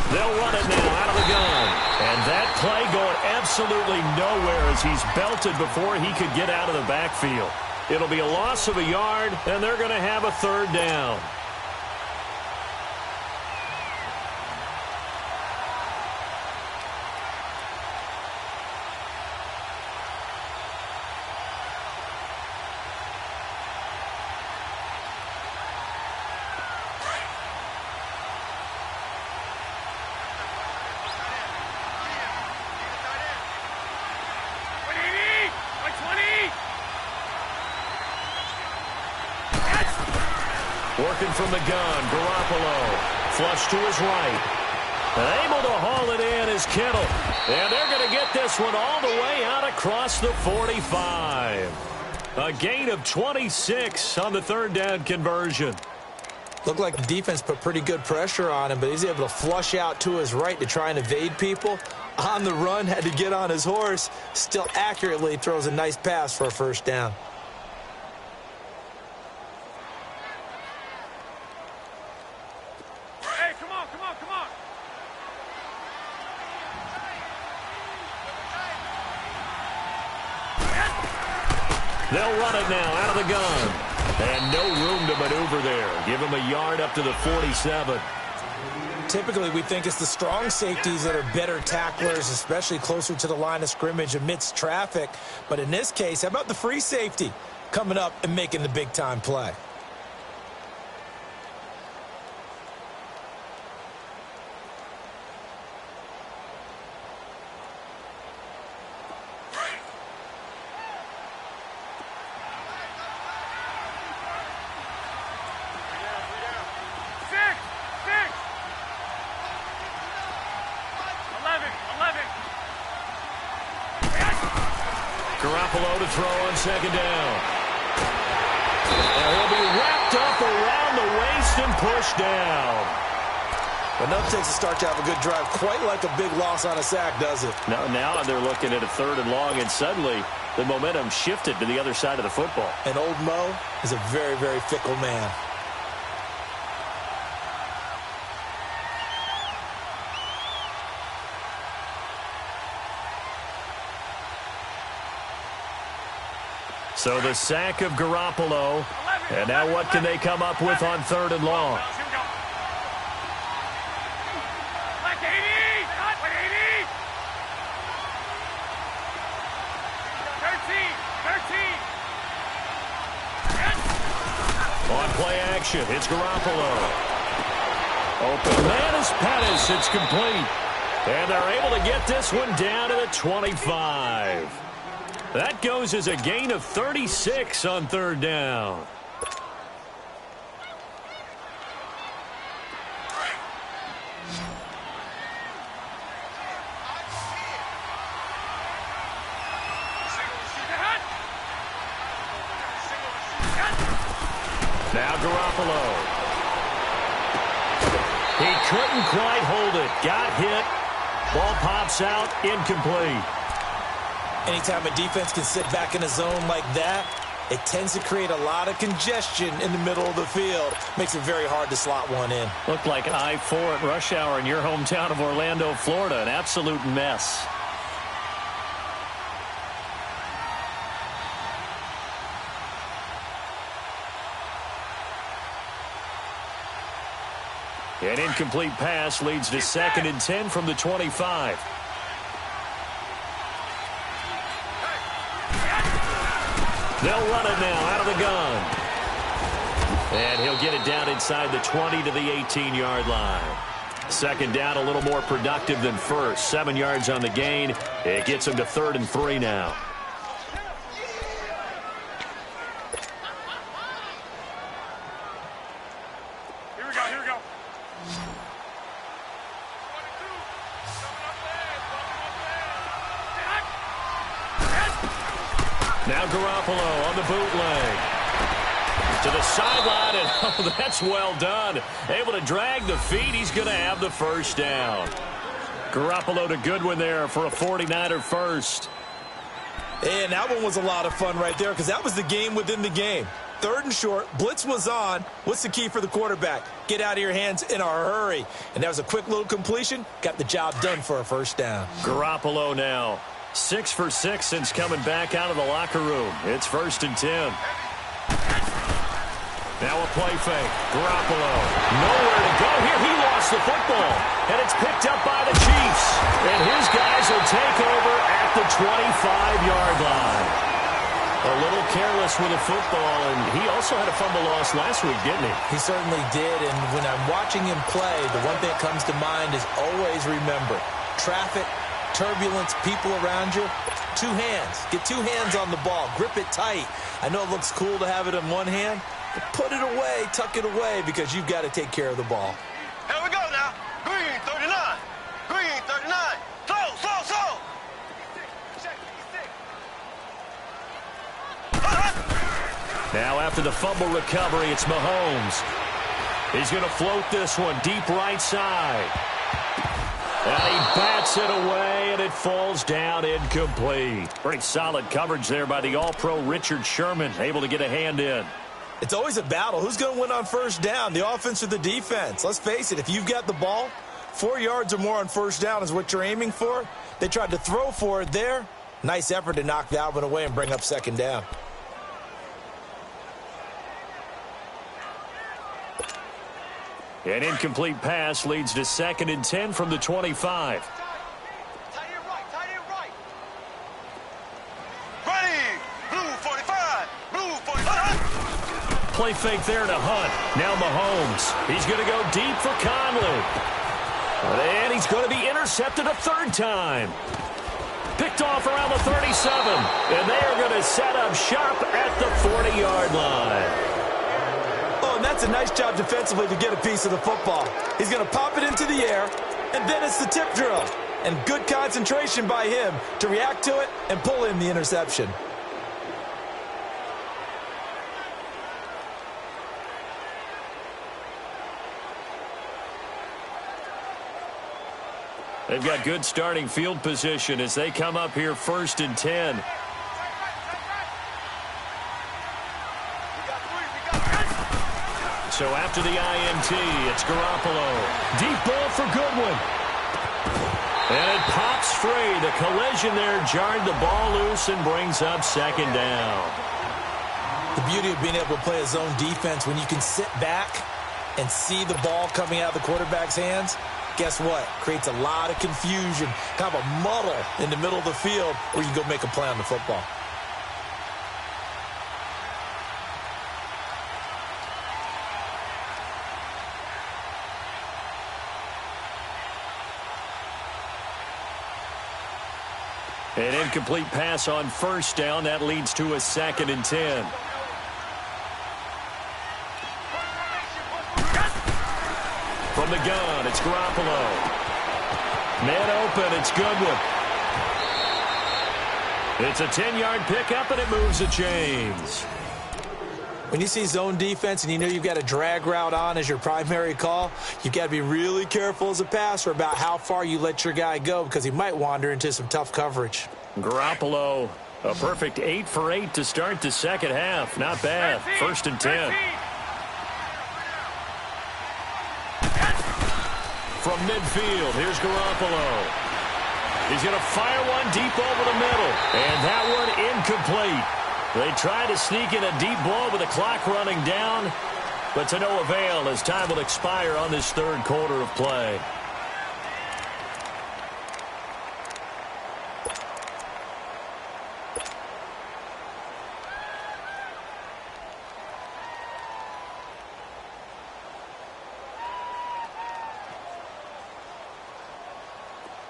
They'll run it now out of the gun. And that play going absolutely nowhere as he's belted before he could get out of the backfield. It'll be a loss of a yard, and they're going to have a 3rd down. Working from the gun, Garoppolo. Flush to his right. And able to haul it in is Kittle. And they're going to get this one all the way out across the 45. A gain of 26 on the third down conversion. Looked like the defense put pretty good pressure on him, but he's able to flush out to his right to try and evade people. On the run, had to get on his horse. Still accurately throws a nice pass for a first down. Hey, come on, come on, come on. They'll run it now out of the gun. And no room to maneuver there. Give him a yard up to the 47. Typically, we think it's the strong safeties that are better tacklers, especially closer to the line of scrimmage amidst traffic. But in this case, how about the free safety coming up and making the big-time play? Garoppolo to throw on second down. And he'll be wrapped up around the waist and pushed down. Enough takes a start to have a good drive. Quite like a big loss on a sack, does it? Now they're looking at a third and long, and suddenly the momentum shifted to the other side of the football. And old Mo is a very, very fickle man. So the sack of Garoppolo. And now what can they come up with on third and long? On play action, it's Garoppolo. Open man is Pettis. It's complete. And they're able to get this one down to the 25. That goes as a gain of 36 on third down. Now Garoppolo. He couldn't quite hold it. Got hit. Ball pops out. Incomplete. Anytime a defense can sit back in a zone like that, it tends to create a lot of congestion in the middle of the field. Makes it very hard to slot one in. Looked like I-4 at rush hour in your hometown of Orlando, Florida. An absolute mess. An incomplete pass leads to 2nd and 10 from the 25. They'll run it now out of the gun. And he'll get it down inside the 20 to the 18-yard line. Second down, a little more productive than first. 7 yards on the gain. It gets him to 3rd and 3 now. Here we go, here we go. Now Garoppolo on the bootleg. To the sideline, and oh, that's well done. Able to drag the feet. He's going to have the first down. Garoppolo to Goodwin there for a 49er first. And that one was a lot of fun right there because that was the game within the game. 3rd and short, blitz was on. What's the key for the quarterback? Get out of your hands in a hurry. And that was a quick little completion. Got the job done for a first down. Garoppolo now. 6 for 6 since coming back out of the locker room. It's 1st and 10. Now a play fake. Garoppolo. Nowhere to go here. He lost the football. And it's picked up by the Chiefs. And his guys will take over at the 25-yard line. A little careless with the football, and he also had a fumble loss last week, didn't he? He certainly did, and when I'm watching him play, the one thing that comes to mind is always remember, traffic, turbulence, people around you, 2 hands. Get 2 hands on the ball. Grip it tight. I know it looks cool to have it in one hand, but put it away, tuck it away, because you've got to take care of the ball. Here we go now. Green, 39. Now after the fumble recovery, it's Mahomes. He's going to float this one deep right side. And he bats it away, and it falls down incomplete. Pretty solid coverage there by the All-Pro Richard Sherman, able to get a hand in. It's always a battle. Who's going to win on first down, the offense or the defense? Let's face it, if you've got the ball, 4 yards or more on first down is what you're aiming for. They tried to throw for it there. Nice effort to knock that one away and bring up second down. An incomplete pass leads to 2nd and 10 from the 25. Tight end right. Ready. Blue 45. Blue 45. Play fake there to Hunt. Now Mahomes. He's going to go deep for Conley. And he's going to be intercepted a third time. Picked off around the 37. And they are going to set up shop at the 40-yard line. And that's a nice job defensively to get a piece of the football. He's going to pop it into the air, and then it's the tip drill. And good concentration by him to react to it and pull in the interception. They've got good starting field position as they come up here 1st and 10. So after the INT, it's Garoppolo. Deep ball for Goodwin. And it pops free. The collision there jarred the ball loose and brings up second down. The beauty of being able to play a zone defense when you can sit back and see the ball coming out of the quarterback's hands, guess what? Creates a lot of confusion, kind of a muddle in the middle of the field where you can go make a play on the football. An incomplete pass on first down. That leads to a 2nd and 10. From the gun, it's Garoppolo. Man open, it's Goodwin. It's a 10-yard pickup, and it moves the chains. When you see zone defense and you know you've got a drag route on as your primary call, you've got to be really careful as a passer about how far you let your guy go because he might wander into some tough coverage. Garoppolo, a perfect 8 for 8 to start the second half. Not bad. 1st and 10. From midfield, here's Garoppolo. He's going to fire one deep over the middle. And that one incomplete. They try to sneak in a deep ball with the clock running down, but to no avail as time will expire on this third quarter of play.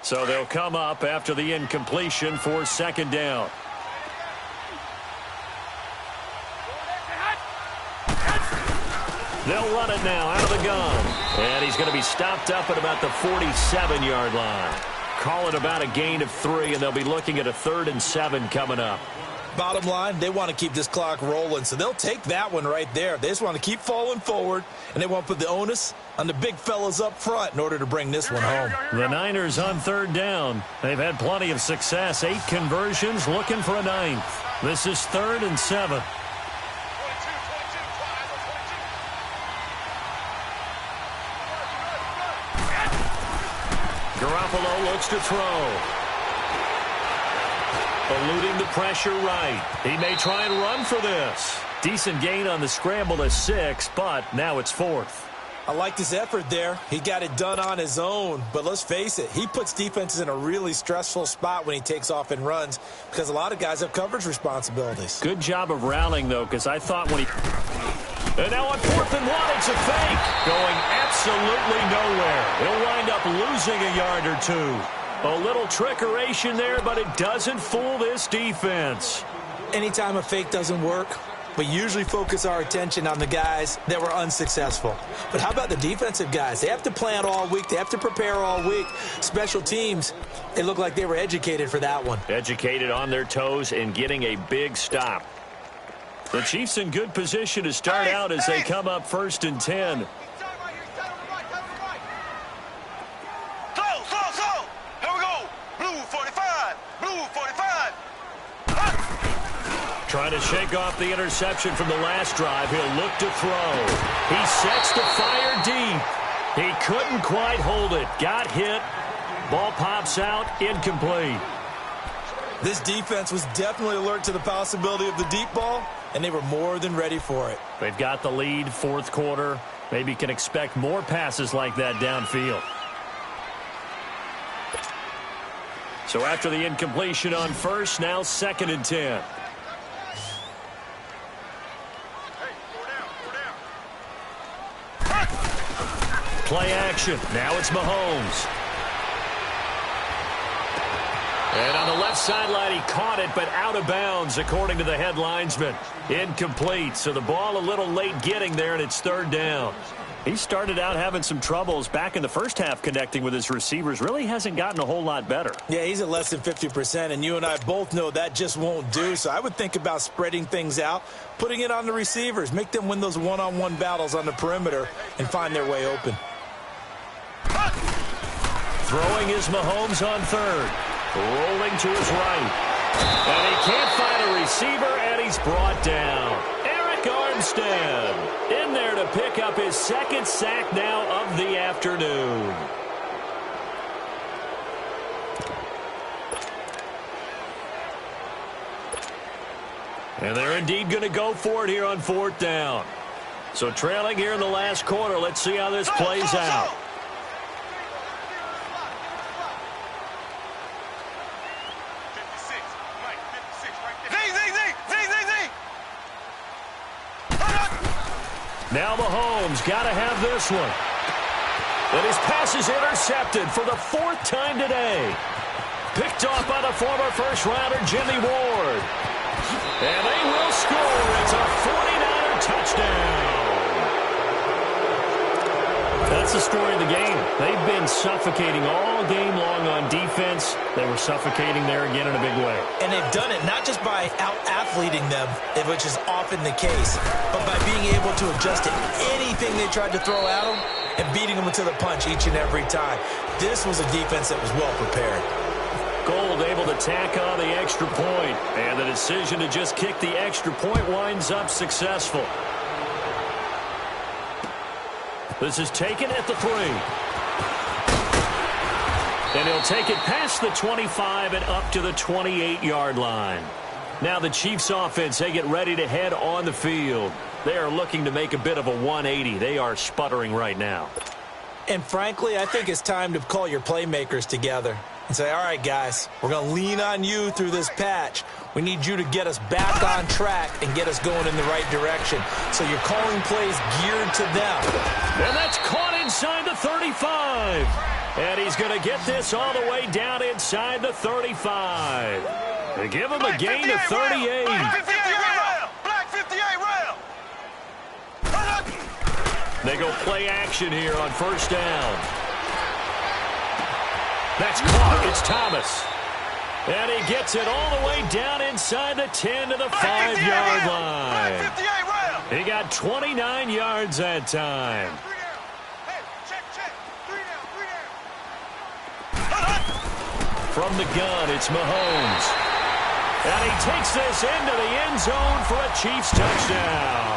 So they'll come up after the incompletion for second down. They'll run it now out of the gun. And he's going to be stopped up at about the 47-yard line. Call it about a gain of 3, and they'll be looking at a 3rd and 7 coming up. Bottom line, they want to keep this clock rolling, so they'll take that one right there. They just want to keep falling forward, and they want to put the onus on the big fellas up front in order to bring this one home. The Niners on 3rd down. They've had plenty of success. 8 conversions, looking for a 9th. This is 3rd and 7. Garoppolo looks to throw. Eluding the pressure right. He may try and run for this. Decent gain on the scramble to 6, but now it's 4th. I liked his effort there. He got it done on his own. But let's face it, he puts defenses in a really stressful spot when he takes off and runs because a lot of guys have coverage responsibilities. Good job of rallying, though, because I thought when he... And now on 4th and 1, it's a fake. Going absolutely nowhere. He'll wind up losing a yard or 2. A little trickeration there, but it doesn't fool this defense. Anytime a fake doesn't work, we usually focus our attention on the guys that were unsuccessful. But how about the defensive guys? They have to plan all week. They have to prepare all week. Special teams, it looked like they were educated for that one. Educated on their toes and getting a big stop. The Chiefs in good position to start out as they come up 1st and 10. Slow. Here we go. Blue 45. Blue 45. Trying to shake off the interception from the last drive. He'll look to throw. He sets to fire deep. He couldn't quite hold it. Got hit. Ball pops out. Incomplete. This defense was definitely alert to the possibility of the deep ball, and they were more than ready for it. They've got the lead, 4th quarter. Maybe can expect more passes like that downfield. So after the incompletion on 1st, now 2nd and 10. Play action. Now it's Mahomes. And on the left sideline, he caught it, but out of bounds, according to the head linesman. Incomplete, so the ball a little late getting there, and it's 3rd down. He started out having some troubles back in the first half connecting with his receivers. Really hasn't gotten a whole lot better. Yeah, he's at less than 50%, and you and I both know that just won't do. So I would think about spreading things out, putting it on the receivers, make them win those one-on-one battles on the perimeter, and find their way open. Throwing is Mahomes on 3rd. Rolling to his right. And he can't find a receiver, and he's brought down. Eric Armstead in there to pick up his 2nd sack now of the afternoon. And they're indeed going to go for it here on 4th down. So trailing here in the last quarter. Let's see how this plays out. Now Mahomes got to have this one. And his pass is intercepted for the 4th time today. Picked off by the former first-rounder Jimmy Ward. And they will score. It's a 49er touchdown. That's the story of the game. They've been suffocating all game long on defense. They were suffocating there again in a big way. And they've done it not just by out-athleting them, which is often the case, but by being able to adjust to anything they tried to throw at them and beating them to the punch each and every time. This was a defense that was well prepared. Gold able to tack on the extra point, and the decision to just kick the extra point winds up successful. This is taken at the 3. And he'll take it past the 25 and up to the 28-yard line. Now the Chiefs offense, they get ready to head on the field. They are looking to make a bit of a 180. They are sputtering right now. And frankly, I think it's time to call your playmakers together and say, all right, guys, we're going to lean on you through this patch. We need you to get us back on track and get us going in the right direction. So you're calling plays geared to them. And that's caught inside the 35. And he's going to get this all the way down inside the 35. They give him a gain of 38. Black 58 round. They go play action here on 1st down. That's caught. It's Thomas. And he gets it all the way down inside the 10 to the 5-yard line. He got 29 yards that time. From the gun, it's Mahomes. And he takes this into the end zone for a Chiefs touchdown.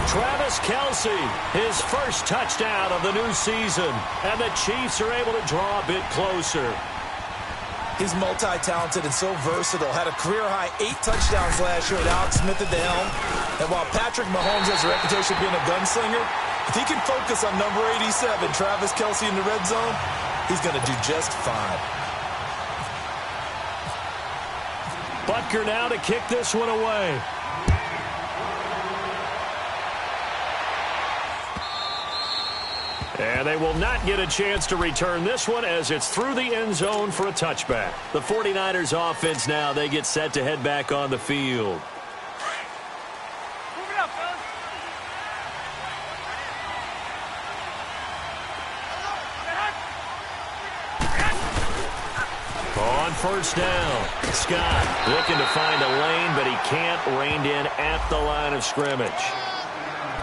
Travis Kelce, his first touchdown of the new season. And the Chiefs are able to draw a bit closer. He's multi-talented and so versatile. Had a career-high 8 touchdowns last year with Alex Smith at the helm. And while Patrick Mahomes has a reputation of being a gunslinger, if he can focus on number 87, Travis Kelce in the red zone, he's going to do just fine. Butker now to kick this one away. And they will not get a chance to return this one as it's through the end zone for a touchback. The 49ers offense now, they get set to head back on the field. On first down, Scott looking to find a lane, but he can't. Reined in at the line of scrimmage.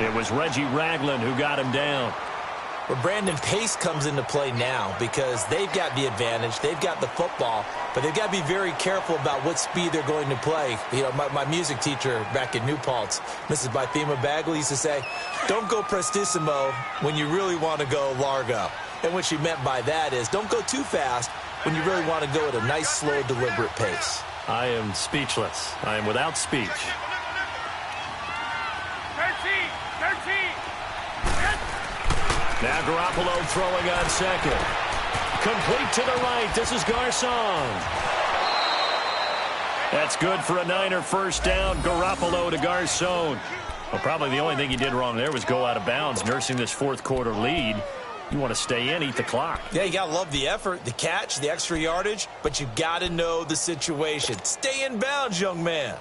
It was Reggie Ragland who got him down. Well, Brandon, pace comes into play now because they've got the advantage. They've got the football, but they've got to be very careful about what speed they're going to play. You know, my music teacher back in New Paltz, Mrs. Bythema Bagley, used to say, don't go prestissimo when you really want to go largo. And what she meant by that is don't go too fast when you really want to go at a nice, slow, deliberate pace. I am speechless. I am without speech. 13. Now Garoppolo throwing on second. Complete to the right. This is Garcon. That's good for a Niner first down. Garoppolo to Garcon. Well, probably the only thing he did wrong there was go out of bounds, nursing this fourth quarter lead. You want to stay in, eat the clock. Yeah, you got to love the effort, the catch, the extra yardage, but you got to know the situation. Stay in bounds, young man.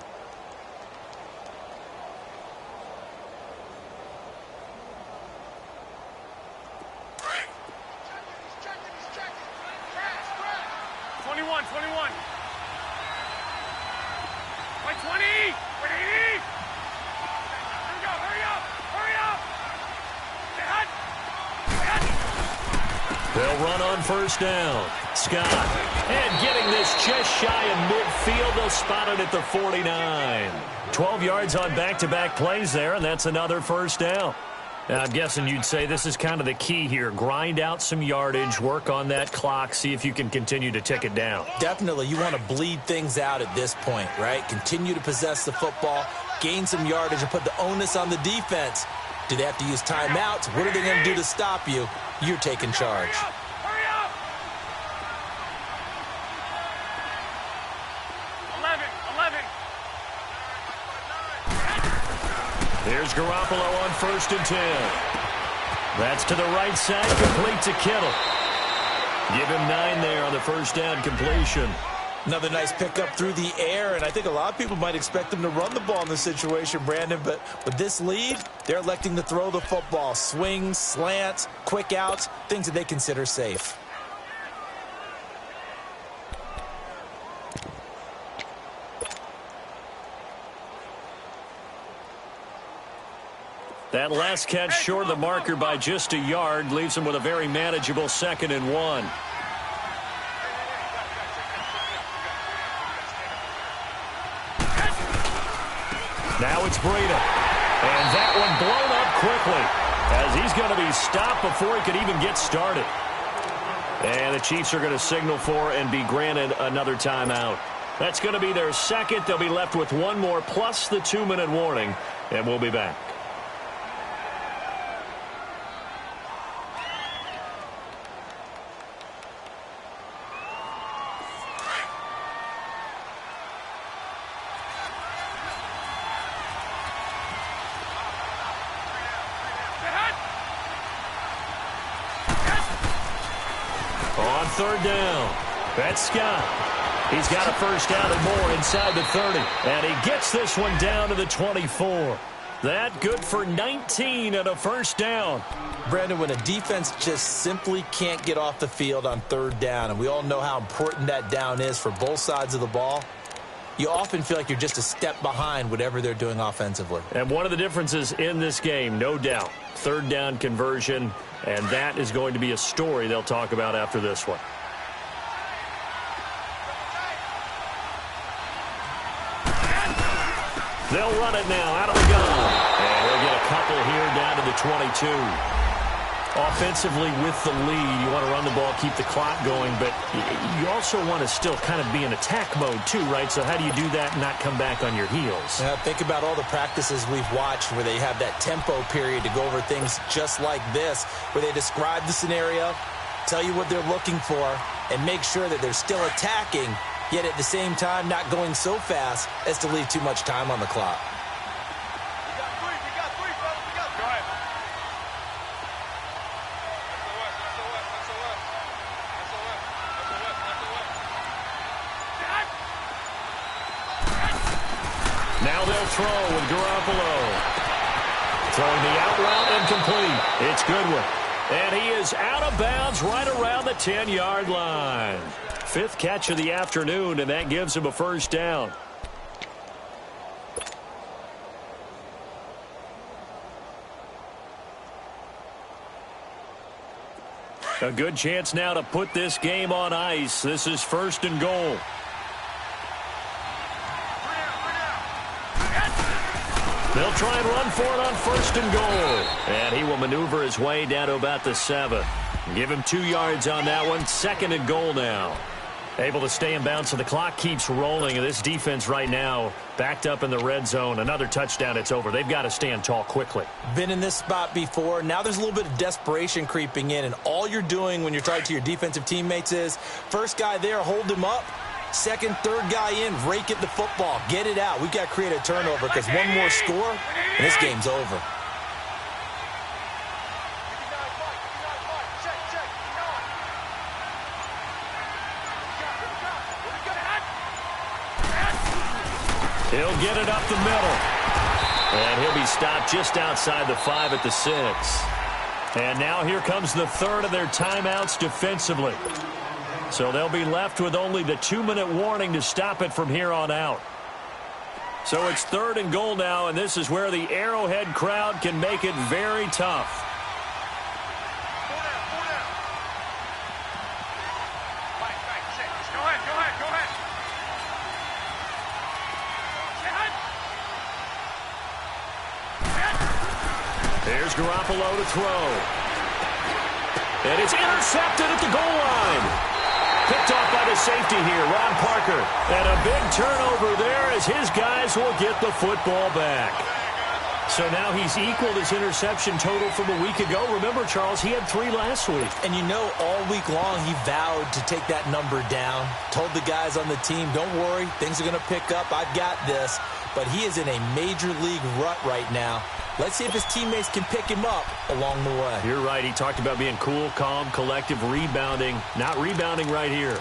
They'll run on first down. Scott. And getting this just shy of midfield. They'll spot it at the 49. 12 yards on back-to-back plays there, and that's another first down. Now, I'm guessing you'd say this is kind of the key here. Grind out some yardage, work on that clock, see if you can continue to tick it down. Definitely. You want to bleed things out at this point, right? Continue to possess the football, gain some yardage, and put the onus on the defense. Do they have to use timeouts? What are they going to do to stop you? You're taking charge. Hurry up! 11. Here's Garoppolo on 1st and 10. That's to the right side, complete to Kittle. Give him 9 there on the first down completion. Another nice pickup through the air, and I think a lot of people might expect them to run the ball in this situation, Brandon, but with this lead, they're electing to throw the football. Swings, slants, quick outs, things that they consider safe. That last catch short of the marker by just a yard leaves him with a very manageable 2nd and 1. Now it's Breida. And that one blown up quickly as he's going to be stopped before he could even get started. And the Chiefs are going to signal for and be granted another timeout. That's going to be their second. They'll be left with one more plus the 2-minute warning, and we'll be back. On 3rd down, that's Scott. He's got a first down and more inside the 30. And he gets this one down to the 24. That good for 19 and a first down. Brandon, when a defense just simply can't get off the field on 3rd down, and we all know how important that down is for both sides of the ball, you often feel like you're just a step behind whatever they're doing offensively. And one of the differences in this game, no doubt, 3rd down conversion, and that is going to be a story they'll talk about after this one. They'll run it now out of the gun. And they'll get a couple here down to the 22. Offensively with the lead, you want to run the ball, keep the clock going, but you also want to still kind of be in attack mode too, right? So how do you do that and not come back on your heels? Think about all the practices we've watched where they have that tempo period to go over things just like this, where they describe the scenario, tell you what they're looking for, and make sure that they're still attacking, yet at the same time not going so fast as to leave too much time on the clock. Now they'll throw with Garoppolo. Throwing the out route and complete. It's Goodwin. And he is out of bounds right around the 10-yard line. Fifth catch of the afternoon, and that gives him a first down. A good chance now to put this game on ice. This is first and goal. They'll try and run for it on first and goal. And he will maneuver his way down to about the 7. Give him 2 yards on that one. Second and goal now. Able to stay in bounds, so the clock keeps rolling. And this defense right now backed up in the red zone. Another touchdown, it's over. They've got to stand tall quickly. Been in this spot before. Now there's a little bit of desperation creeping in. And all you're doing when you're talking to your defensive teammates is, first guy there, hold him up. Second, third guy in, rake at the football. Get it out. We've got to create a turnover because one more score, and this game's over. He'll get it up the middle. And he'll be stopped just outside the 5 at the 6. And now here comes the third of their timeouts defensively. So they'll be left with only the 2-minute warning to stop it from here on out. So it's third and goal now, and this is where the Arrowhead crowd can make it very tough. Here's Garoppolo to throw. And it's intercepted at the goal line. Picked off by the safety here, Ron Parker. And a big turnover there as his guys will get the football back. So now he's equaled his interception total from a week ago. Remember, Charles, he had 3 last week. And you know, all week long he vowed to take that number down. Told the guys on the team, don't worry, things are going to pick up. I've got this. But he is in a major league rut right now. Let's see if his teammates can pick him up along the way. You're right. He talked about being cool, calm, collective, rebounding. Not rebounding right here.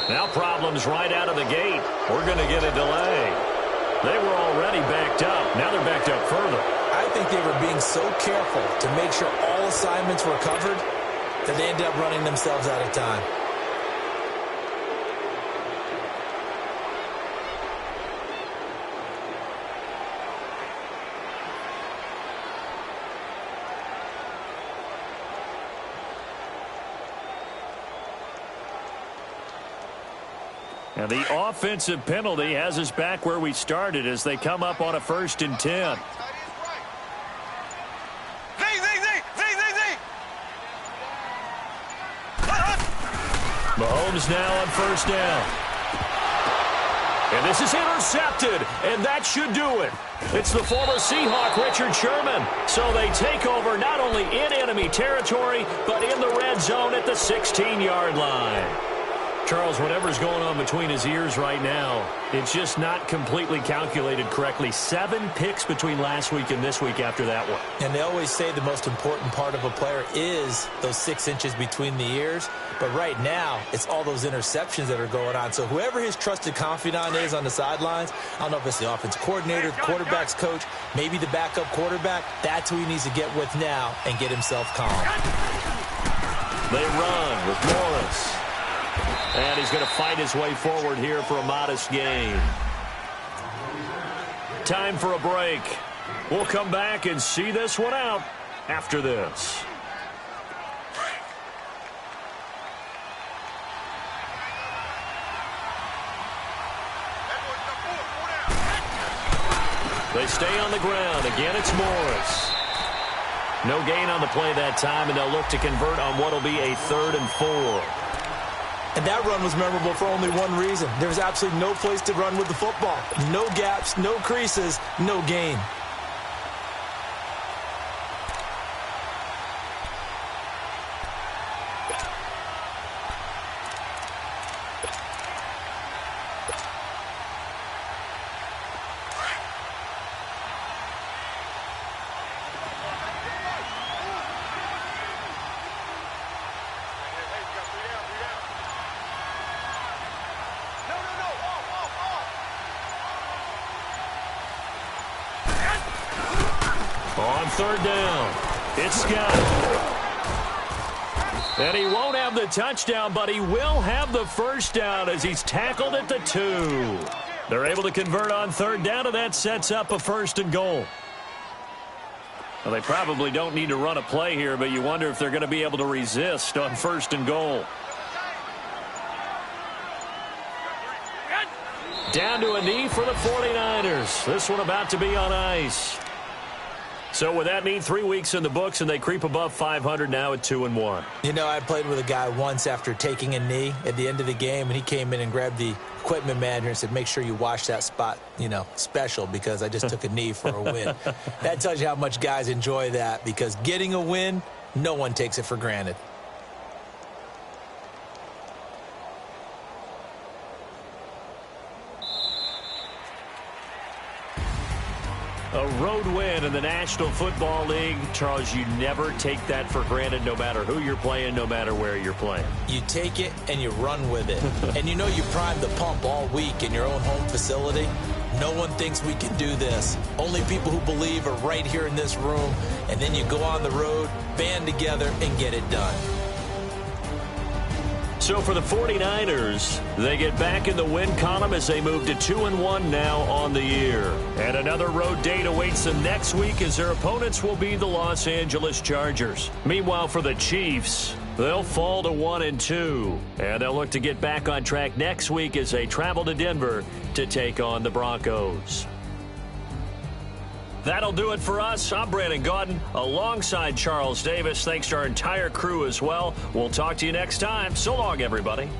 Now problems right out of the gate. We're going to get a delay. They were already backed up. Now they're backed up further. I think they were being so careful to make sure all assignments were covered that they ended up running themselves out of time. And the offensive penalty has us back where we started as they come up on a 1st and 10. Mahomes now on 1st down. And this is intercepted, and that should do it. It's the former Seahawk, Richard Sherman. So they take over not only in enemy territory, but in the red zone at the 16-yard line. Charles, whatever's going on between his ears right now, it's just not completely calculated correctly. 7 picks between last week and this week after that one. And they always say the most important part of a player is those 6 inches between the ears. But right now, it's all those interceptions that are going on. So whoever his trusted confidant is on the sidelines, I don't know if it's the offense coordinator, the quarterback's coach, maybe the backup quarterback, that's who he needs to get with now and get himself calm. They run with Morris. And he's going to fight his way forward here for a modest gain. Time for a break. We'll come back and see this one out after this. They stay on the ground. Again, it's Morris. No gain on the play that time, and they'll look to convert on what will be a 3rd and 4. And that run was memorable for only one reason. There was absolutely no place to run with the football. No gaps, no creases, no gain. On third down, it's Scott. And he won't have the touchdown, but he will have the first down as he's tackled at the 2. They're able to convert on third down, and that sets up a first and goal. Well, they probably don't need to run a play here, but you wonder if they're going to be able to resist on first and goal. Down to a knee for the 49ers. This one about to be on ice. So with that mean 3 weeks in the books, and they creep above 500 now at 2-1. You know, I played with a guy once after taking a knee at the end of the game, and he came in and grabbed the equipment manager and said, make sure you wash that spot, you know, special, because I just took a knee for a win. That tells you how much guys enjoy that, because getting a win, no one takes it for granted. A road win in the National Football League. Charles, you never take that for granted, no matter who you're playing, no matter where you're playing. You take it and you run with it. And you know you primed the pump all week in your own home facility. No one thinks we can do this. Only people who believe are right here in this room. And then you go on the road, band together, and get it done. So for the 49ers, they get back in the win column as they move to 2-1 now on the year. And another road date awaits them next week as their opponents will be the Los Angeles Chargers. Meanwhile, for the Chiefs, they'll fall to 1-2. And they'll look to get back on track next week as they travel to Denver to take on the Broncos. That'll do it for us. I'm Brandon Gaudin alongside Charles Davis. Thanks to our entire crew as well. We'll talk to you next time. So long, everybody.